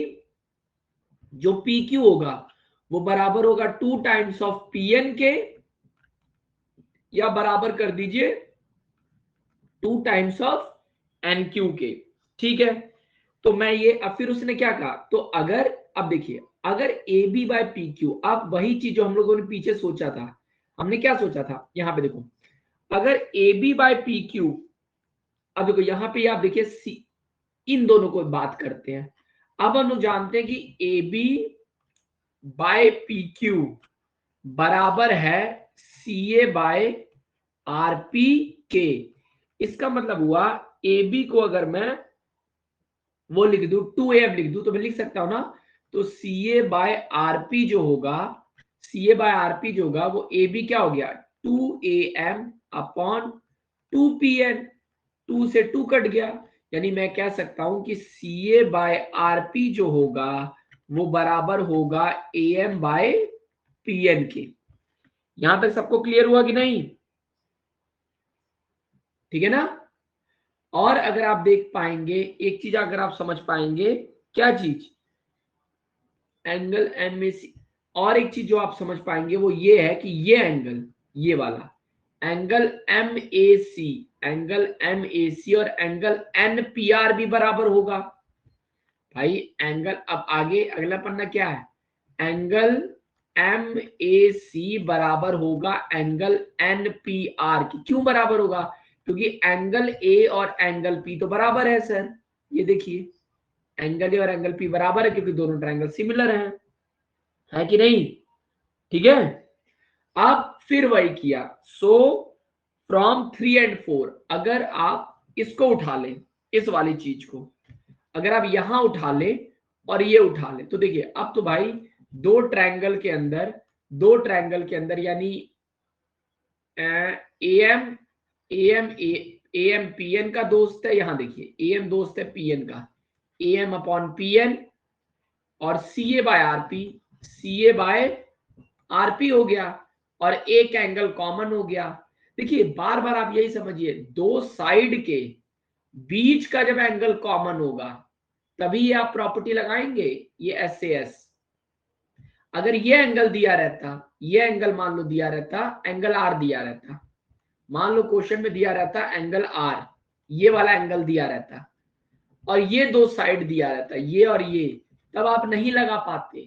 जो पी क्यू होगा वो बराबर होगा 2 टाइम्स ऑफ पीएन के, या बराबर कर दीजिए 2 टाइम्स ऑफ एन क्यू के। ठीक है, तो मैं ये, अब फिर उसने क्या कहा, तो अगर, अब देखिए अगर A B by P Q, अब वही चीज जो हम लोगों ने पीछे सोचा था, हमने क्या सोचा था, यहां पे देखो, अगर A B by P Q, अब देखो यहां पे आप देखिए सी, इन दोनों को बात करते हैं। अब हम लोग जानते हैं कि A B by P Q बराबर है C A by R P के। इसका मतलब हुआ ए बी को अगर मैं वो लिख दूं 2am लिख दूं तो मैं लिख सकता हूं ना, तो सी ए बाय आर पी जो होगा, C A by R P जो होगा वो ए बी क्या हो गया 2am अपॉन 2pn, 2 से 2 कट गया। यानी मैं कह सकता हूं कि सी ए बाय आर पी जो होगा वो बराबर होगा am बाय pn के। यहां तक सबको क्लियर हुआ कि नहीं, ठीक है ना। और अगर आप देख पाएंगे एक चीज, अगर आप समझ पाएंगे, क्या चीज, एंगल एम ए सी, और एक चीज जो आप समझ पाएंगे वो ये है कि ये एंगल, ये वाला angle M A C, angle M A C और एंगल एन पी आर भी बराबर होगा। भाई एंगल, अब आगे अगला पन्ना क्या है, एंगल एम ए सी बराबर होगा एंगल एन पी आर की। क्यों बराबर होगा, क्योंकि एंगल ए और एंगल पी तो बराबर है सर। ये देखिए एंगल ए और एंगल पी बराबर है क्योंकि दोनों ट्रायंगल सिमिलर हैं, है कि नहीं। ठीक है, अब फिर वही किया। सो फ्रॉम 3 and 4, अगर आप इसको उठा लें, इस वाली चीज को अगर आप यहां उठा ले और ये उठा ले, तो देखिए अब तो भाई दो ट्रायंगल के अंदर, दो ट्रायंगल के अंदर यानी M M M P N का दोस्त है, यहां देखिए एम दोस्त है पी एन का, एम अपॉन पी एन, और C A by R P, C A by R P हो गया, और एक एंगल कॉमन हो गया। देखिए बार बार आप यही समझिए, दो साइड के बीच का जब एंगल कॉमन होगा तभी ये आप प्रॉपर्टी लगाएंगे, ये एस ए एस। अगर ये एंगल दिया रहता, ये एंगल मान लो दिया रहता, एंगल आर दिया रहता, मान लो क्वेश्चन में दिया रहता एंगल आर, ये वाला एंगल दिया रहता, और ये दो साइड दिया रहता, ये और ये, तब आप नहीं लगा पाते।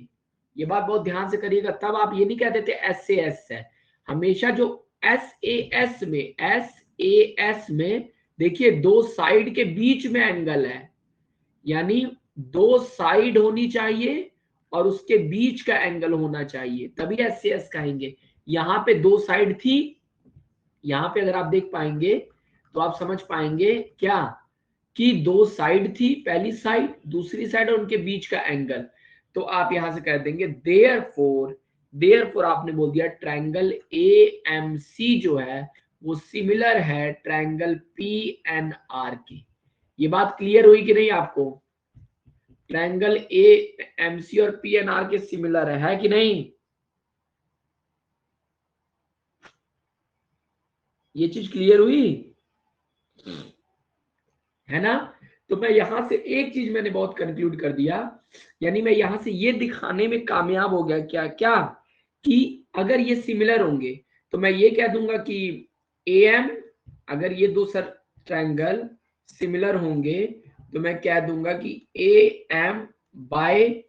ये बात बहुत ध्यान से करिएगा, तब आप ये नहीं कह देते एस ए एस है। हमेशा जो एस ए एस में, एस ए एस में देखिए दो साइड के बीच में एंगल है, यानी दो साइड होनी चाहिए और उसके बीच का एंगल होना चाहिए, तभी एस ए एस कहेंगे। यहां पे दो साइड थी, यहां पे अगर आप देख पाएंगे तो आप समझ पाएंगे क्या, कि दो साइड थी, पहली साइड दूसरी साइड और उनके बीच का एंगल। तो आप यहां से कह देंगे देयरफॉर देयरफॉर आपने बोल दिया ट्रायंगल AMC जो है वो सिमिलर है ट्रायंगल PNR के। ये बात क्लियर हुई कि नहीं आपको? ट्रायंगल AMC और PNR के सिमिलर है कि नहीं? ये चीज क्लियर हुई है ना? तो मैं यहां से एक चीज मैंने बहुत कंक्लूड कर दिया, यानी मैं यहां से ये दिखाने में कामयाब हो गया क्या क्या कि अगर ये सिमिलर होंगे तो मैं ये कह दूंगा कि AM, अगर ये दो सर ट्रायंगल सिमिलर होंगे तो मैं कह दूंगा कि AM बाय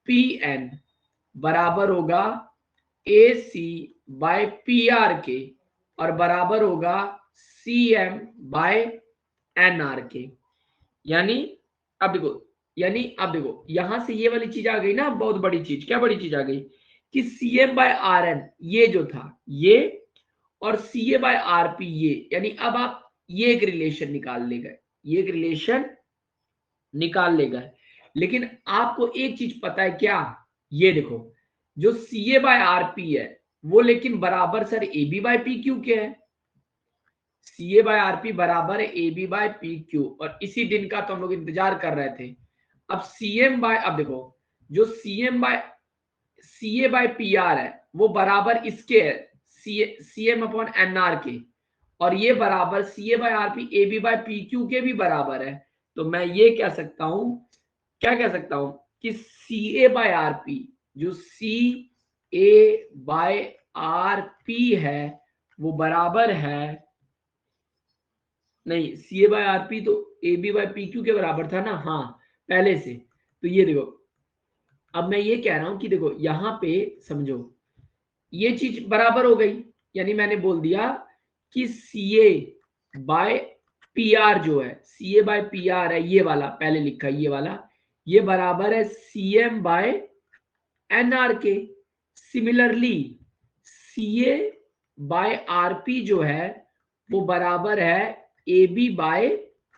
PN बराबर होगा AC बाय PR के और बराबर होगा CM बाय NR के। यानी अब देखो यहां से ये वाली चीज आ गई ना, बहुत बड़ी चीज। क्या बड़ी चीज आ गई कि CM बाय RN ये जो था ये और CA बाय RP ये, यानी अब आप ये एक रिलेशन निकाल ले गए, ये एक रिलेशन निकाल ले गए। लेकिन आपको एक चीज पता है क्या? ये देखो जो CA बाय RP है वो लेकिन बराबर सर AB बाय PQ के है। CA बाय RP बराबर है AB बाय PQ और इसी दिन का तो हम लोग इंतजार कर रहे थे। अब CM बाय, अब देखो जो CA बाय PR है वो बराबर इसके है CM अपॉन NR के, और ये बराबर CA by RP AB by PQ के भी बराबर है। तो मैं ये कह सकता हूं, क्या कह सकता हूं कि CA बाय RP जो CA बाय RP है वो बराबर है, नहीं CA बाय RP तो AB बाय PQ के बराबर था ना, हाँ पहले से। तो ये देखो अब मैं ये कह रहा हूं कि देखो यहां पे समझो ये चीज बराबर हो गई, यानी मैंने बोल दिया कि CA बाय PR जो है, CA बाय PR है ये वाला पहले लिखा ये वाला, ये बराबर है CM बाय NR के। सिमिलरली CA बाय RP जो है वो बराबर है AB बाय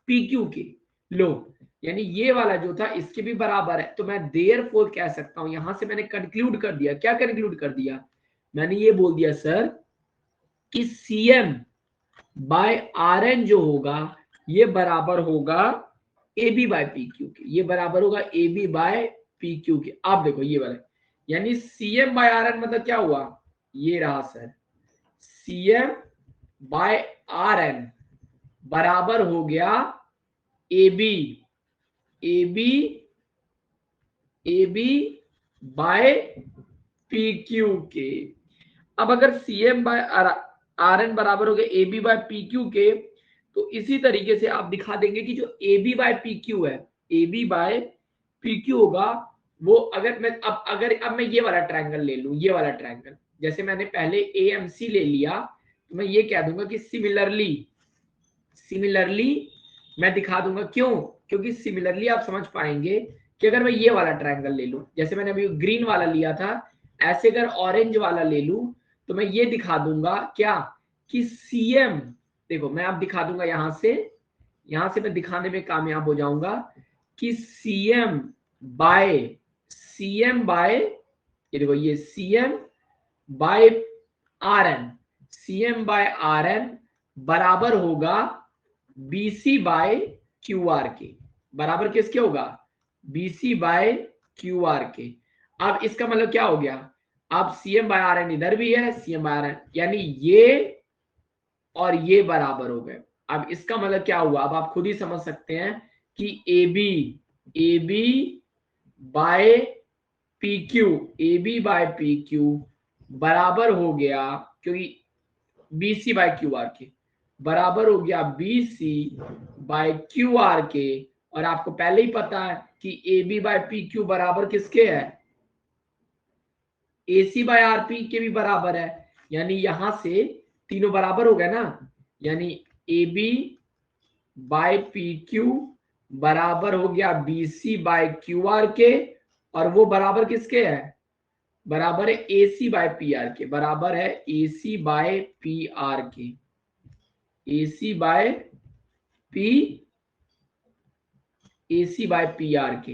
PQ के। लो यानी ये वाला जो था इसके भी बराबर है। तो मैं देयरफॉर कह सकता हूं, यहां से मैंने कंक्लूड कर दिया। क्या कंक्लूड कर दिया? मैंने ये बोल दिया सर कि CM बाय RN जो होगा ये बराबर होगा AB बाय PQ के, ये बराबर होगा AB बाय PQ के। आप देखो ये वाला, यानी CM बाय RN मतलब क्या हुआ? ये रहा सर CM बाय RN बराबर हो गया AB बाय PQ के। अब अगर CM बाय RN बराबर हो गया AB बाय PQ के, तो इसी तरीके से आप दिखा देंगे कि जो AB बाय PQ है, AB बाय PQ होगा वो, अगर मैं अब मैं ये वाला ट्रायंगल ले लूं, ये वाला ट्रायंगल जैसे मैंने पहले AMC ले लिया, तो मैं ये कह दूंगा कि सिमिलरली मैं दिखा दूंगा। क्यों? क्योंकि सिमिलरली आप समझ पाएंगे कि अगर मैं ये वाला ट्रायंगल ले लूं, जैसे मैंने अभी ग्रीन वाला लिया था, ऐसे अगर ऑरेंज वाला ले लूं तो मैं ये दिखा दूंगा क्या कि CM, देखो मैं आप दिखा दूंगा यहां से मैं दिखाने में कामयाब हो जाऊंगा कि CM बाय ये देखो ये CM बाय RN बराबर होगा BC बाय QR के। बराबर किसके होगा? BC बाय QR के। अब इसका मतलब क्या हो गया? अब CM बाय RN इधर भी है, CM बाय RN, यानी ये और ये बराबर हो गए। अब इसका मतलब क्या हुआ? अब आप खुद ही समझ सकते हैं कि AB बाय PQ बराबर हो गया, क्योंकि BC बाय QR के बराबर हो गया BC बाय QR के। और आपको पहले ही पता है कि AB बाय PQ बराबर किसके है? AC बाय RP के भी बराबर है। यानी यहां से तीनों बराबर हो गए ना, यानी AB बाय PQ बराबर हो गया BC बाय QR के, और वो बराबर किसके है? बराबर है AC बाय PR के, बराबर है AC बाय PR के, AC बाय PR के।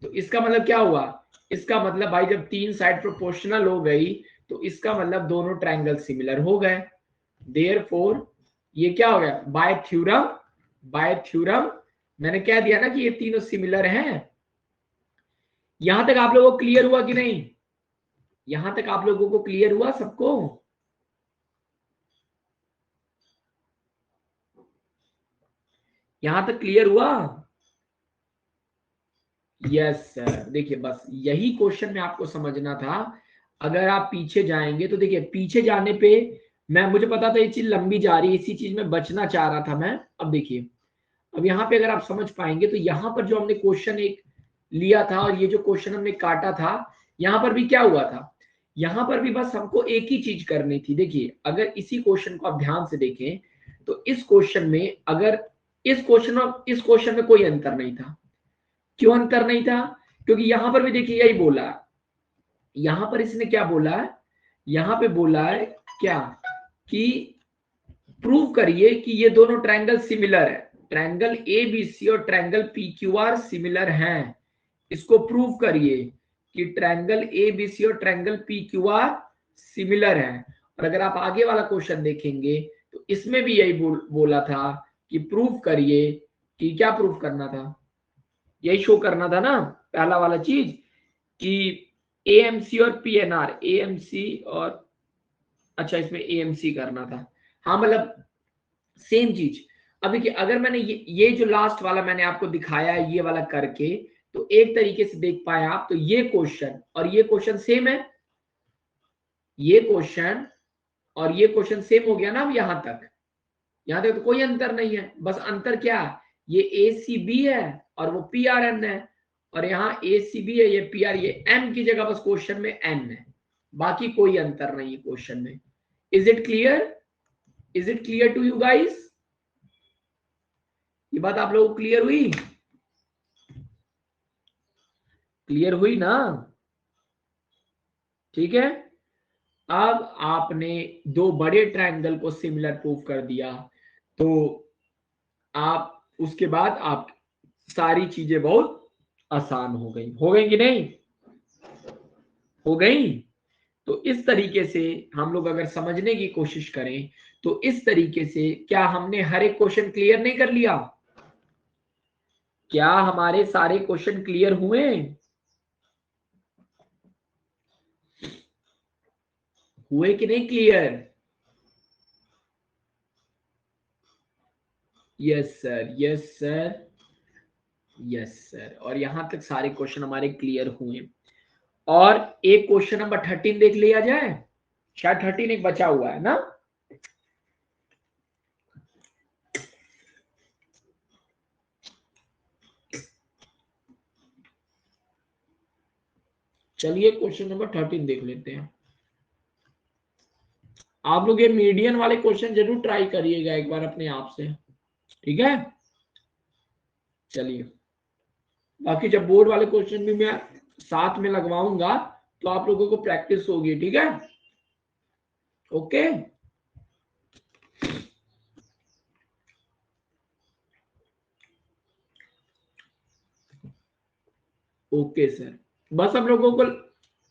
तो इसका मतलब क्या हुआ? इसका मतलब भाई जब तीन साइड प्रोपोर्शनल हो गई तो इसका मतलब दोनों ट्रायंगल सिमिलर हो गए। देयरफॉर ये क्या हो गया, बाय थ्योरम मैंने कह दिया ना कि ये तीनों सिमिलर हैं। यहां तक आप लोगों को क्लियर हुआ कि नहीं? यहां तक आप लोगों को क्लियर हुआ सबको? यहां तक क्लियर हुआ? Yes sir. देखिए बस यही क्वेश्चन में आपको समझना था। अगर आप पीछे जाएंगे तो देखिए, पीछे जाने पे मुझे पता था ये चीज लंबी जा रही है, इसी चीज में बचना चाह रहा था मैं। अब देखिए, अब यहाँ पे अगर आप समझ पाएंगे तो यहाँ पर जो हमने क्वेश्चन एक लिया था और ये जो क्वेश्चन हमने काटा था, यहाँ पर भी क्या हुआ था, यहाँ पर भी बस हमको एक ही चीज करनी थी। देखिए अगर इसी क्वेश्चन को आप ध्यान से देखें तो इस क्वेश्चन में, अगर इस क्वेश्चन में कोई अंतर नहीं था। क्यों अंतर नहीं था? क्योंकि यहां पर भी देखिए यही बोला है। यहां पर इसने क्या बोला है, यहां पे बोला है क्या कि प्रूव करिए कि ये दोनों ट्रायंगल सिमिलर है। ट्रायंगल एबीसी और ट्रायंगल पीक्यूआर सिमिलर हैं। इसको प्रूव करिए कि ट्रायंगल एबीसी और ट्रायंगल पीक्यूआर सिमिलर है। और अगर आप आगे वाला क्वेश्चन देखेंगे तो इसमें भी यही बोला था कि प्रूव करिए कि, क्या प्रूव करना था, यही शो करना था ना पहला वाला चीज, कि एएमसी और पीएनआर, एएमसी और, अच्छा इसमें एएमसी करना था। हाँ मतलब सेम चीज। अब देखिए अगर मैंने ये जो लास्ट वाला मैंने आपको दिखाया है ये वाला करके, तो एक तरीके से देख पाए आप, तो ये क्वेश्चन और ये क्वेश्चन सेम है। ये क्वेश्चन और ये क्वेश्चन सेम हो गया ना। अब यहां तक तो कोई अंतर नहीं है। बस अंतर क्या है, ये ए सी बी है और वो पी आर एन है, और यहाँ ए सी बी है, ये पी आर, ये एम की जगह बस क्वेश्चन में एन है। बाकी कोई अंतर नहीं है क्वेश्चन में। Is it clear? Is it clear to you guys? ये बात आप लोगों को क्लियर हुई? क्लियर हुई ना? ठीक है। अब आपने दो बड़े ट्रायंगल को सिमिलर प्रूव कर दिया, तो आप उसके बाद आप सारी चीजें बहुत आसान हो गई कि नहीं? हो गई। तो इस तरीके से हम लोग अगर समझने की कोशिश करें तो इस तरीके से, क्या हमने हर एक क्वेश्चन क्लियर नहीं कर लिया? क्या हमारे सारे क्वेश्चन क्लियर हुए? हुए कि नहीं clear? Yes sir, yes sir, yes sir. और यहां तक सारे क्वेश्चन हमारे क्लियर हुए। और एक क्वेश्चन नंबर 13 देख लिया जाए। शायद 13 एक बचा हुआ है ना। चलिए क्वेश्चन नंबर 13 देख लेते हैं। आप लोग ये मीडियन वाले क्वेश्चन जरूर ट्राई करिएगा एक बार अपने आप से, ठीक है? चलिए, बाकी जब बोर्ड वाले क्वेश्चन भी मैं साथ में लगवाऊंगा तो आप लोगों को प्रैक्टिस होगी, ठीक है? ओके। Okay sir. बस हम लोगों को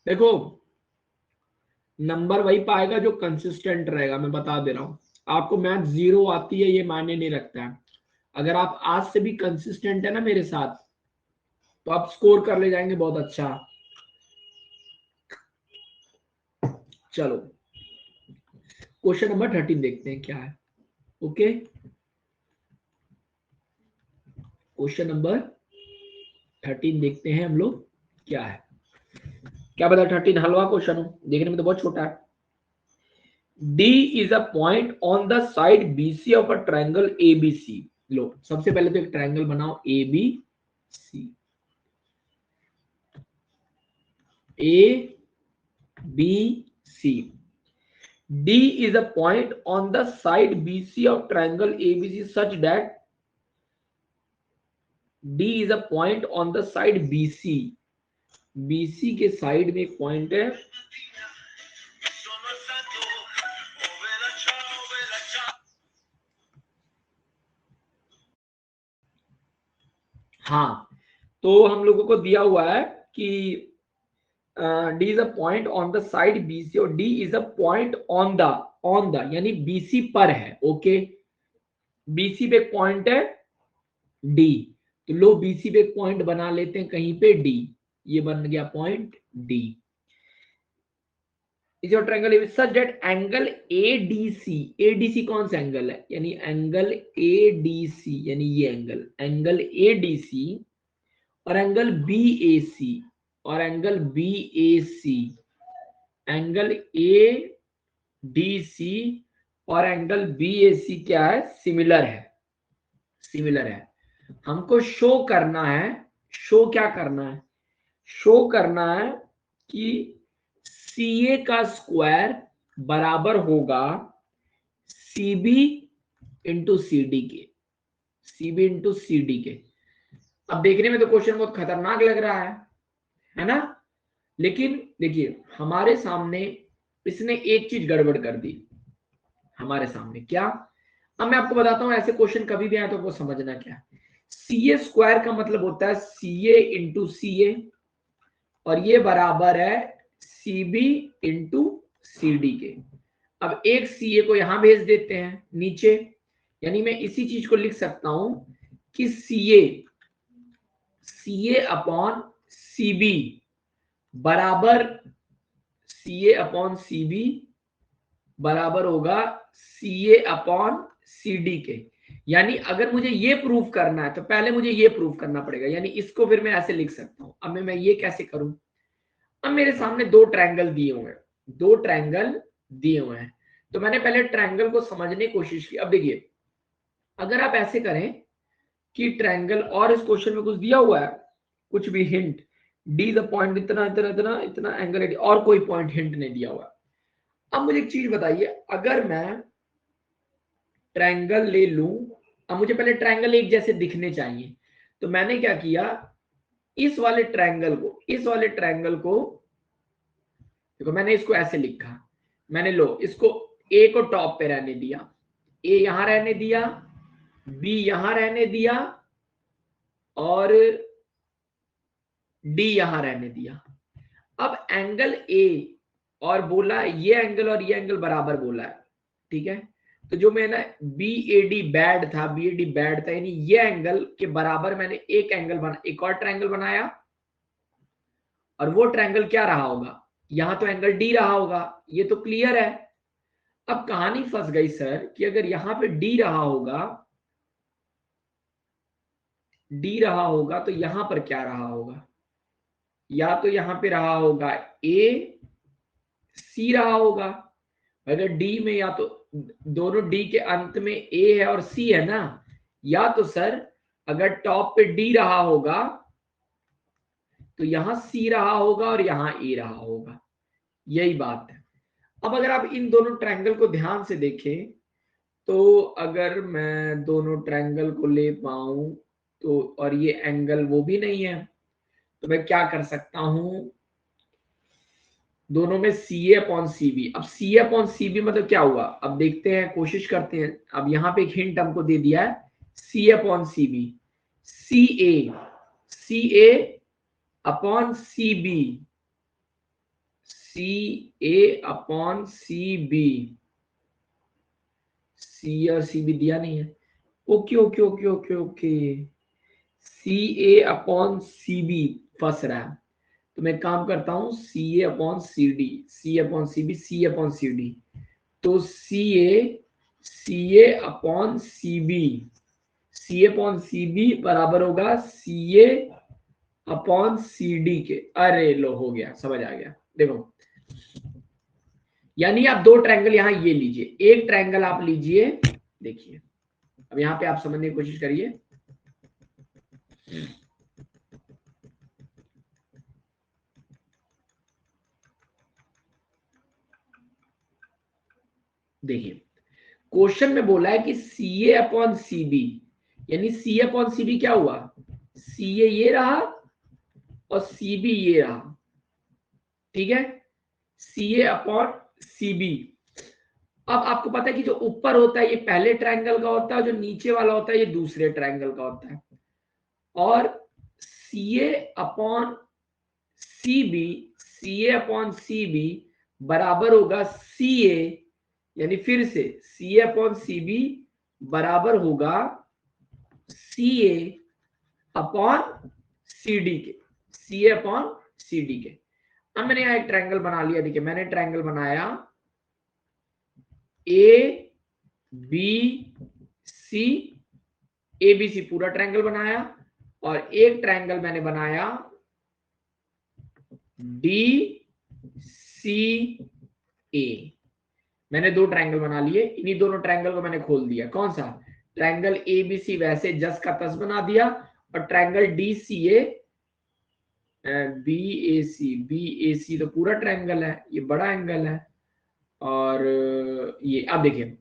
देखो, नंबर वही पाएगा जो कंसिस्टेंट रहेगा। मैं बता दे रहा हूं आपको, मैथ 0 आती है ये मायने नहीं रखता है। अगर आप आज से भी कंसिस्टेंट है ना मेरे साथ, तो आप स्कोर कर ले जाएंगे बहुत अच्छा। चलो क्वेश्चन नंबर 13 देखते हैं क्या है। ओके, क्वेश्चन नंबर 13 देखते हैं हम लोग क्या है। क्या पता 13 हलवा क्वेश्चन हो, देखने में तो बहुत छोटा है। D is a point on the side BC of a triangle ABC। लो सबसे पहले तो एक ट्रायंगल बनाओ ABC। ABC। D is a point on the side BC of triangle ABC such that D is a point on the side BC। BC के side में एक point है। हाँ, तो हम लोगों को दिया हुआ है कि D is a point on the side BC और D is a point on the यानी बीसी पर है। ओके, बीसी पे एक पॉइंट है डी, तो लो बीसी पे एक पॉइंट बना लेते हैं कहीं पे डी, ये बन गया point D. Is your triangle such that angle ADC, ADC कौन सा एंगल है, यानी एंगल एडीसी यानी ये एंगल एडीसी और एंगल बीएसी और एंगल बीएसी, एंगल एडीसी और एंगल बीएसी क्या है, सिमिलर है, सिमिलर है। हमको शो करना है, शो क्या करना है, शो करना है कि CA का स्क्वायर बराबर होगा CB इंटू CD के, CB इंटू CD के। अब देखने में तो क्वेश्चन बहुत खतरनाक लग रहा है ना, लेकिन देखिए हमारे सामने इसने एक चीज गड़बड़ कर दी हमारे सामने, क्या, अब मैं आपको बताता हूं ऐसे क्वेश्चन कभी भी आए तो वो समझना क्या है। CA स्क्वायर का मतलब होता है CA इंटू CA और ये बराबर है CB इंटू CD के। अब एक CA को यहां भेज देते हैं नीचे, यानी मैं इसी चीज को लिख सकता हूं कि CA अपॉन CB बराबर CA अपॉन CB बराबर होगा CA अपॉन CD के। यानी अगर मुझे ये प्रूफ करना है तो पहले मुझे ये प्रूफ करना पड़ेगा, यानी इसको फिर मैं ऐसे लिख सकता हूं। अब मैं ये कैसे करूं, अब मेरे सामने दो ट्रायंगल दिए हुए हैं, दो ट्रायंगल दिए हुए हैं, तो मैंने पहले ट्रायंगल को समझने की कोशिश की। अब देखिए अगर आप ऐसे करें कि ट्रायंगल, और इस क्वेश्चन में कुछ दिया हुआ है, कुछ भी हिंट, डी द पॉइंट इतना इतना इतना इतना एंगल है, और कोई पॉइंट हिंट नहीं दिया हुआ। अब मुझे एक चीज बताइए, अगर मैं ट्रायंगल ले लूं, अब मुझे पहले ट्रायंगल एक जैसे दिखने चाहिए, तो मैंने क्या किया, इस वाले ट्रायंगल को, इस वाले ट्रायंगल को देखो मैंने इसको ऐसे लिखा, मैंने लो इसको ए को टॉप पे रहने दिया, ए यहां रहने दिया, बी यहां रहने दिया और डी यहां रहने दिया। अब एंगल ए और बोला ये एंगल और ये एंगल बराबर बोला है, ठीक है, तो जो मैंने BAD बैड था, BAD बैड था, यानी ये एंगल के बराबर मैंने एक एंगल बना, एक और ट्रायंगल बनाया, और वो ट्रायंगल क्या रहा होगा, यहां तो एंगल डी रहा होगा, ये तो क्लियर है। अब कहानी फंस गई सर कि अगर यहां पे डी रहा होगा, डी रहा होगा तो यहां पर क्या रहा होगा, या तो यहां पे रहा होगा ए सी रहा होगा, अगर डी में या तो दोनों डी के अंत में ए है और सी है ना, या तो सर अगर टॉप पे डी रहा होगा तो यहां सी रहा होगा और यहां ए रहा होगा, यही बात है। अब अगर आप इन दोनों ट्रायंगल को ध्यान से देखें, तो अगर मैं दोनों ट्रायंगल को ले पाऊं तो, और ये एंगल वो भी नहीं है, तो मैं क्या कर सकता हूं, दोनों में CA अपॉन CB। अब CA अपॉन CB मतलब क्या हुआ, अब देखते हैं, कोशिश करते हैं। अब यहाँ पे एक हिंट हमको दे दिया है, CA upon CB, CA upon CB, CA upon CB, C और CB दिया नहीं है, okay okay okay okay okay, CA upon CB फंस रहा है, तो मैं काम करता हूं CA upon CD, C upon CB, C upon CD, तो CA upon CB, CA upon CB बराबर होगा CA अपॉन CD के। अरे लो हो गया, समझ आ गया, देखो यानी आप दो ट्रायंगल यहां ये लीजिए, एक ट्रायंगल आप लीजिए, देखिए अब यहां पे आप समझने की कोशिश करिए, देखिए क्वेश्चन में बोला है कि CA अपॉन CB, यानी CA अपॉन CB क्या हुआ, CA ये रहा और CB ये रहा, ठीक है, CA अपॉन CB। अब आपको पता है कि जो ऊपर होता है ये पहले ट्रायंगल का होता है, जो नीचे वाला होता है ये दूसरे ट्रायंगल का होता है, और CA upon CB, CA upon CB बराबर होगा CA, यानी फिर से CA अपॉन CB बराबर होगा CA अपॉन CD के, CA अपॉन CD के। अब मैंने यहाँ एक ट्रायंगल बना लिया। देखिए मैंने ट्रायंगल बनाया ABC, ABC पूरा ट्रायंगल बनाया, और एक ट्रायंगल मैंने बनाया DCA। मैंने दो ट्रायंगल बना लिए, इन्हीं दोनों ट्रायंगल को मैंने खोल दिया। कौन सा? ट्रायंगल ABC वैसे जस का तस बना दिया, और ट्रायंगल DCA BAC तो पूरा ट्रायंगल है, ये बड़ा एंगल है, और ये अब देखिए,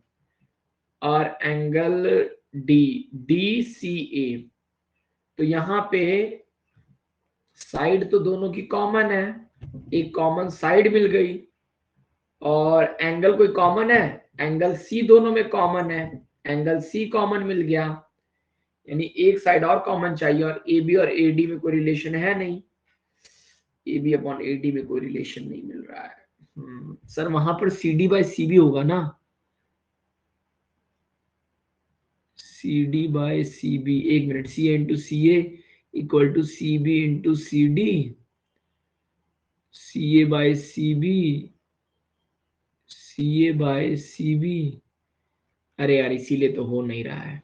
और एंगल DCA, तो यहां पे साइड तो दोनों की कॉमन है, एक कॉमन साइड मिल गई, और एंगल कोई कॉमन है, एंगल C दोनों में कॉमन है, एंगल C कॉमन मिल गया, यानी एक साइड और कॉमन चाहिए, और AB और AD में कोई रिलेशन है नहीं, AB अपॉन AD में कोई रिलेशन नहीं मिल रहा है। सर वहां पर CD बाय CB होगा ना, CD बाय CB, एक मिनट, CA into CA equal to CB into CD, CA by CB, CA by CB, अरे यार इसीलिए तो हो नहीं रहा है।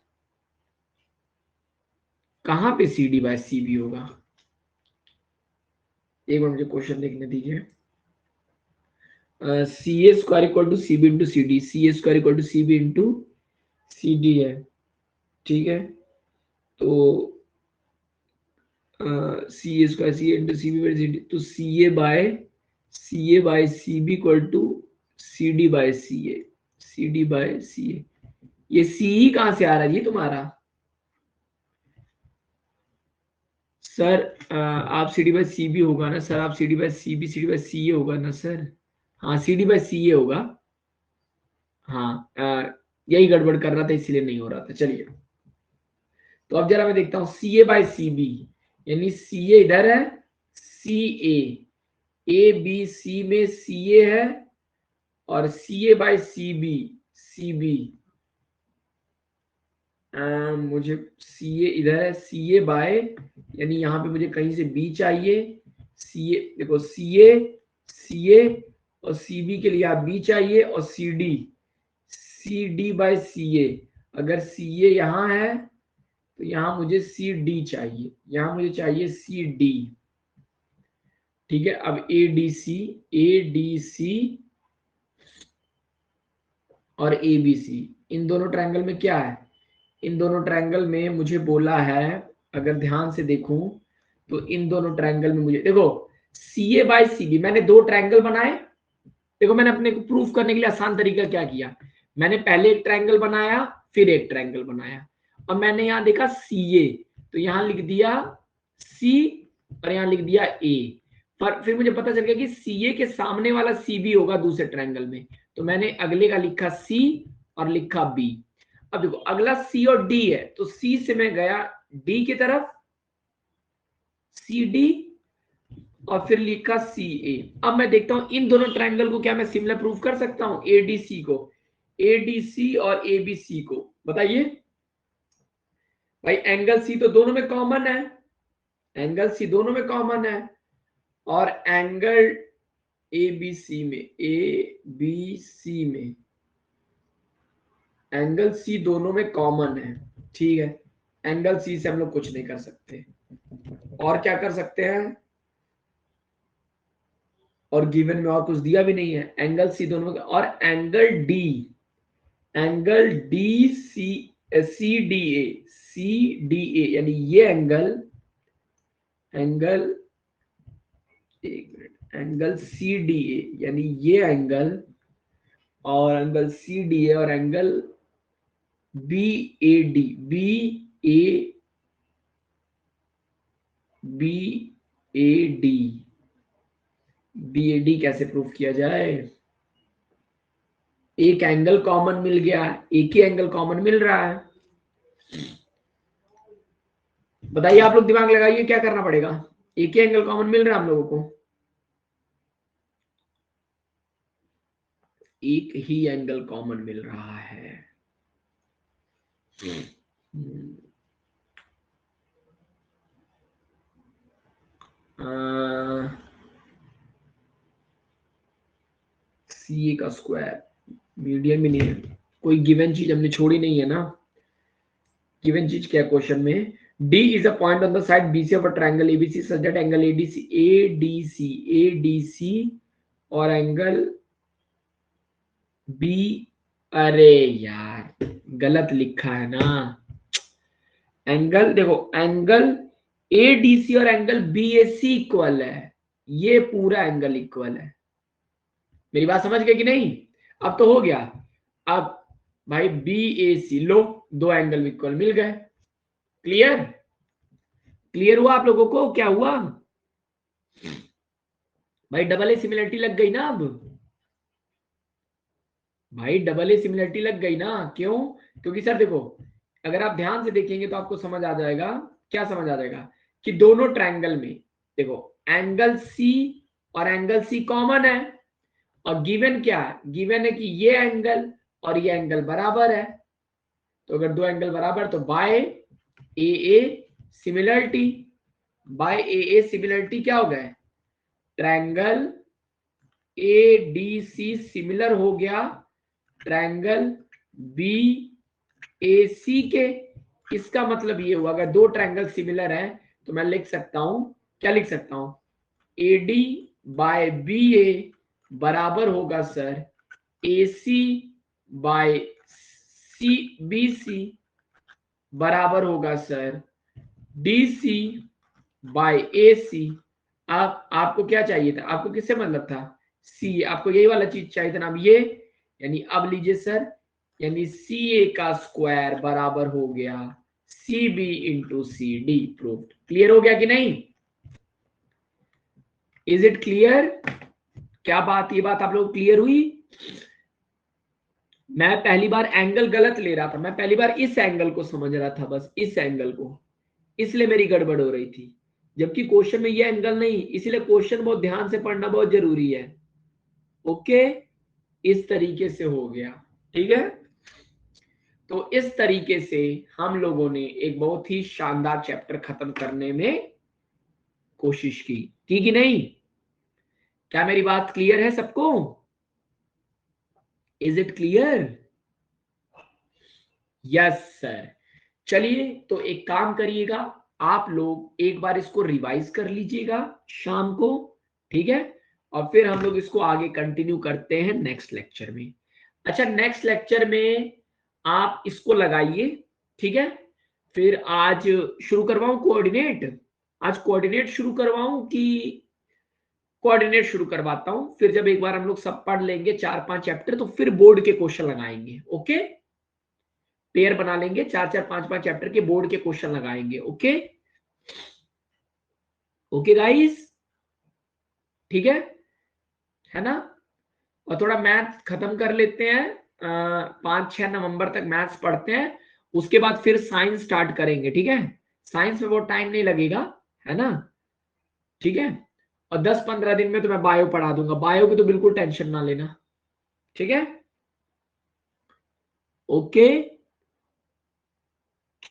कहां पे CD बाय CB होगा? एक बार मुझे क्वेश्चन देखने दीजिए। CA square equal to CB into CD, CA square equal to CB into CD है, ठीक है, तो CA square CA into CB by CD, तो CA by CB equal to CD by CA, CD by CA, ये CE कहां से आ रहा है ये तुम्हारा? सर आप CD बाय CB होगा ना सर, आप CD by CB CD by CA होगा ना सर, हाँ CD बाय CA होगा, हाँ यही गड़बड़ कर रहा था इसलिए नहीं हो रहा था। चलिए तो अब जरा मैं देखता हूँ CA बाय CB, यानी CA इधर है, CA ABC में CA है, और CA बाय CB मुझे CA इधर है, CA बाय, यानी यहाँ पे मुझे कहीं से B चाहिए, CA देखो CA और CB के लिए आप B चाहिए, और CD बाय CA, अगर CA यहाँ है तो यहाँ मुझे CD चाहिए, यहाँ मुझे चाहिए CD, ठीक है। अब ADC और ABC, इन दोनों ट्रायंगल में क्या है? इन दोनों ट्रायंगल में मुझे बोला है, अगर ध्यान से देखूं तो इन दोनों ट्रायंगल में मुझे देखो CA बाय CB, मैंने दो ट्रायंगल बनाए। देखो मैंने अपने को प्रूफ करने के लिए आसान तरीका क्या किया, मैंने पहले एक ट्रायंगल बनाया, फिर एक ट्रायंगल बनाया, और मैंने यहां देखा CA, तो यहां लिख दिया C और यहां लिख दिया A, पर फिर मुझे पता चल गया कि CA के सामने वाला CB होगा दूसरे ट्रायंगल में, तो मैंने अगले का लिखा C और लिखा B। अब देखो अगला C और D है, तो C से मैं गया D की तरफ, CD, और फिर लिखा CA। अब मैं देखता हूं इन दोनों ट्रायंगल को क्या मैं सिमिलर प्रूफ कर सकता हूं, ADC को, ADC और ABC को, बताइए भाई। एंगल C तो दोनों में कॉमन है, एंगल C दोनों में कॉमन है, और एंगल ABC में एंगल C दोनों में कॉमन है, ठीक है। एंगल C से हम लोग कुछ नहीं कर सकते, और क्या कर सकते हैं, और गिवन में और कुछ दिया भी नहीं है, एंगल C दोनों में, और एंगल D CDA, यानी ये एंगल एक मिनट, एंगल CDA यानी ये एंगल, और एंगल CDA और एंगल BAD कैसे प्रूफ किया जाए? एक एंगल कॉमन मिल गया, एक ही एंगल कॉमन मिल रहा है, बताइए आप लोग दिमाग लगाइए क्या करना पड़ेगा, एक ही एंगल कॉमन मिल रहा है हम लोगों को। एक ही एंगल कॉमन मिल रहा है। सी ए का स्क्वायर मीडियन भी नहीं है, कोई गिवन चीज हमने छोड़ी नहीं है ना। गिवन चीज क्या क्वेश्चन में, D is a point on the side BC of a triangle ABC such that angle ADC और एंगल B, अरे यार गलत लिखा है ना। एंगल देखो, एंगल ADC और एंगल BAC इक्वल है, ये पूरा एंगल इक्वल है। मेरी बात समझ गए कि नहीं? अब तो हो गया। अब भाई BAC लो, दो एंगल इक्वल मिल गए। क्लियर? क्लियर हुआ आप लोगों को? क्या हुआ भाई? डबल ए सिमिलरिटी लग गई ना अब भाई, डबल ए सिमिलरिटी लग गई ना। क्यों? क्योंकि सर देखो, अगर आप ध्यान से देखेंगे तो आपको समझ आ जाएगा। क्या समझ आ जाएगा? कि दोनों ट्रायंगल में देखो, एंगल सी और एंगल सी कॉमन है, और गिवन क्या है? गिवन है कि ये एंगल और ये एंगल बराबर है। तो अगर दो एंगल बराबर तो by A A similarity, by A A similarity क्या हो गया? Triangle A D C similar हो गया ट्रायंगल बी ए सी के। इसका मतलब ये हुआ, अगर दो ट्रायंगल सिमिलर है तो मैं लिख सकता हूं, क्या लिख सकता हूं? ए डी बाय बी ए बराबर होगा सर ए सी बाय सी बी सी बराबर होगा सर डी सी बाय ए सी। आपको क्या चाहिए था? आपको किससे मतलब था? सी, आपको यही वाला चीज चाहिए था ना। अब ये यानी अब लीजिए सर, यानी सी ए का स्क्वायर बराबर हो गया C B into C D. Proved. Clear हो गया कि नहीं? Is it clear? क्या बात, ये बात आप लोग क्लियर हुई? मैं पहली बार एंगल गलत ले रहा था, मैं पहली बार इस एंगल को समझ रहा था, बस इस एंगल को, इसलिए मेरी गड़बड़ हो रही थी। जबकि क्वेश्चन में ये एंगल नहीं, इसलिए क्वेश्चन बहुत ध्यान से पढ़ना बहुत जरूरी है। ओके, इस तरीके से हो गया। ठीक है, तो इस तरीके से हम लोगों ने एक बहुत ही शानदार चैप्टर खत्म करने में कोशिश की कि नहीं? क्या मेरी बात क्लियर है सबको? Is it clear? Yes sir. चलिए, तो एक काम करिएगा, आप लोग एक बार इसको रिवाइज कर लीजिएगा शाम को। ठीक है, और फिर हम लोग इसको आगे कंटिन्यू करते हैं नेक्स्ट लेक्चर में। अच्छा, नेक्स्ट लेक्चर में आप इसको लगाइए। ठीक है, फिर आज शुरू करवाऊं कोऑर्डिनेट? आज कोऑर्डिनेट शुरू करवाऊं कि कोऑर्डिनेट शुरू करवाता हूं? फिर जब एक बार हम लोग सब पढ़ लेंगे 4-5 चैप्टर, तो फिर बोर्ड के क्वेश्चन लगाएंगे। ओके, पेयर बना लेंगे, 4-4 5-5 चैप्टर के बोर्ड के क्वेश्चन लगाएंगे। ओके ओके गाइस, ठीक है ना? और थोड़ा मैथ खत्म कर लेते हैं, 5-6 नवंबर तक मैथ्स पढ़ते हैं, उसके बाद फिर साइंस स्टार्ट करेंगे। ठीक है, साइंस में बहुत टाइम नहीं लगेगा, है ना? ठीक है, और 10-15 दिन में तो मैं बायो पढ़ा दूंगा। बायो की तो बिल्कुल टेंशन ना लेना। ठीक है, ओके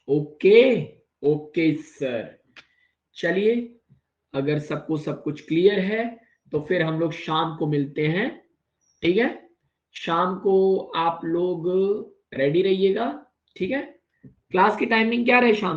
ओके ओके सर। चलिए, अगर सबको सब कुछ क्लियर है तो फिर हम लोग शाम को मिलते हैं। ठीक है, शाम को आप लोग रेडी रहिएगा। ठीक है, क्लास की टाइमिंग क्या रहे शाम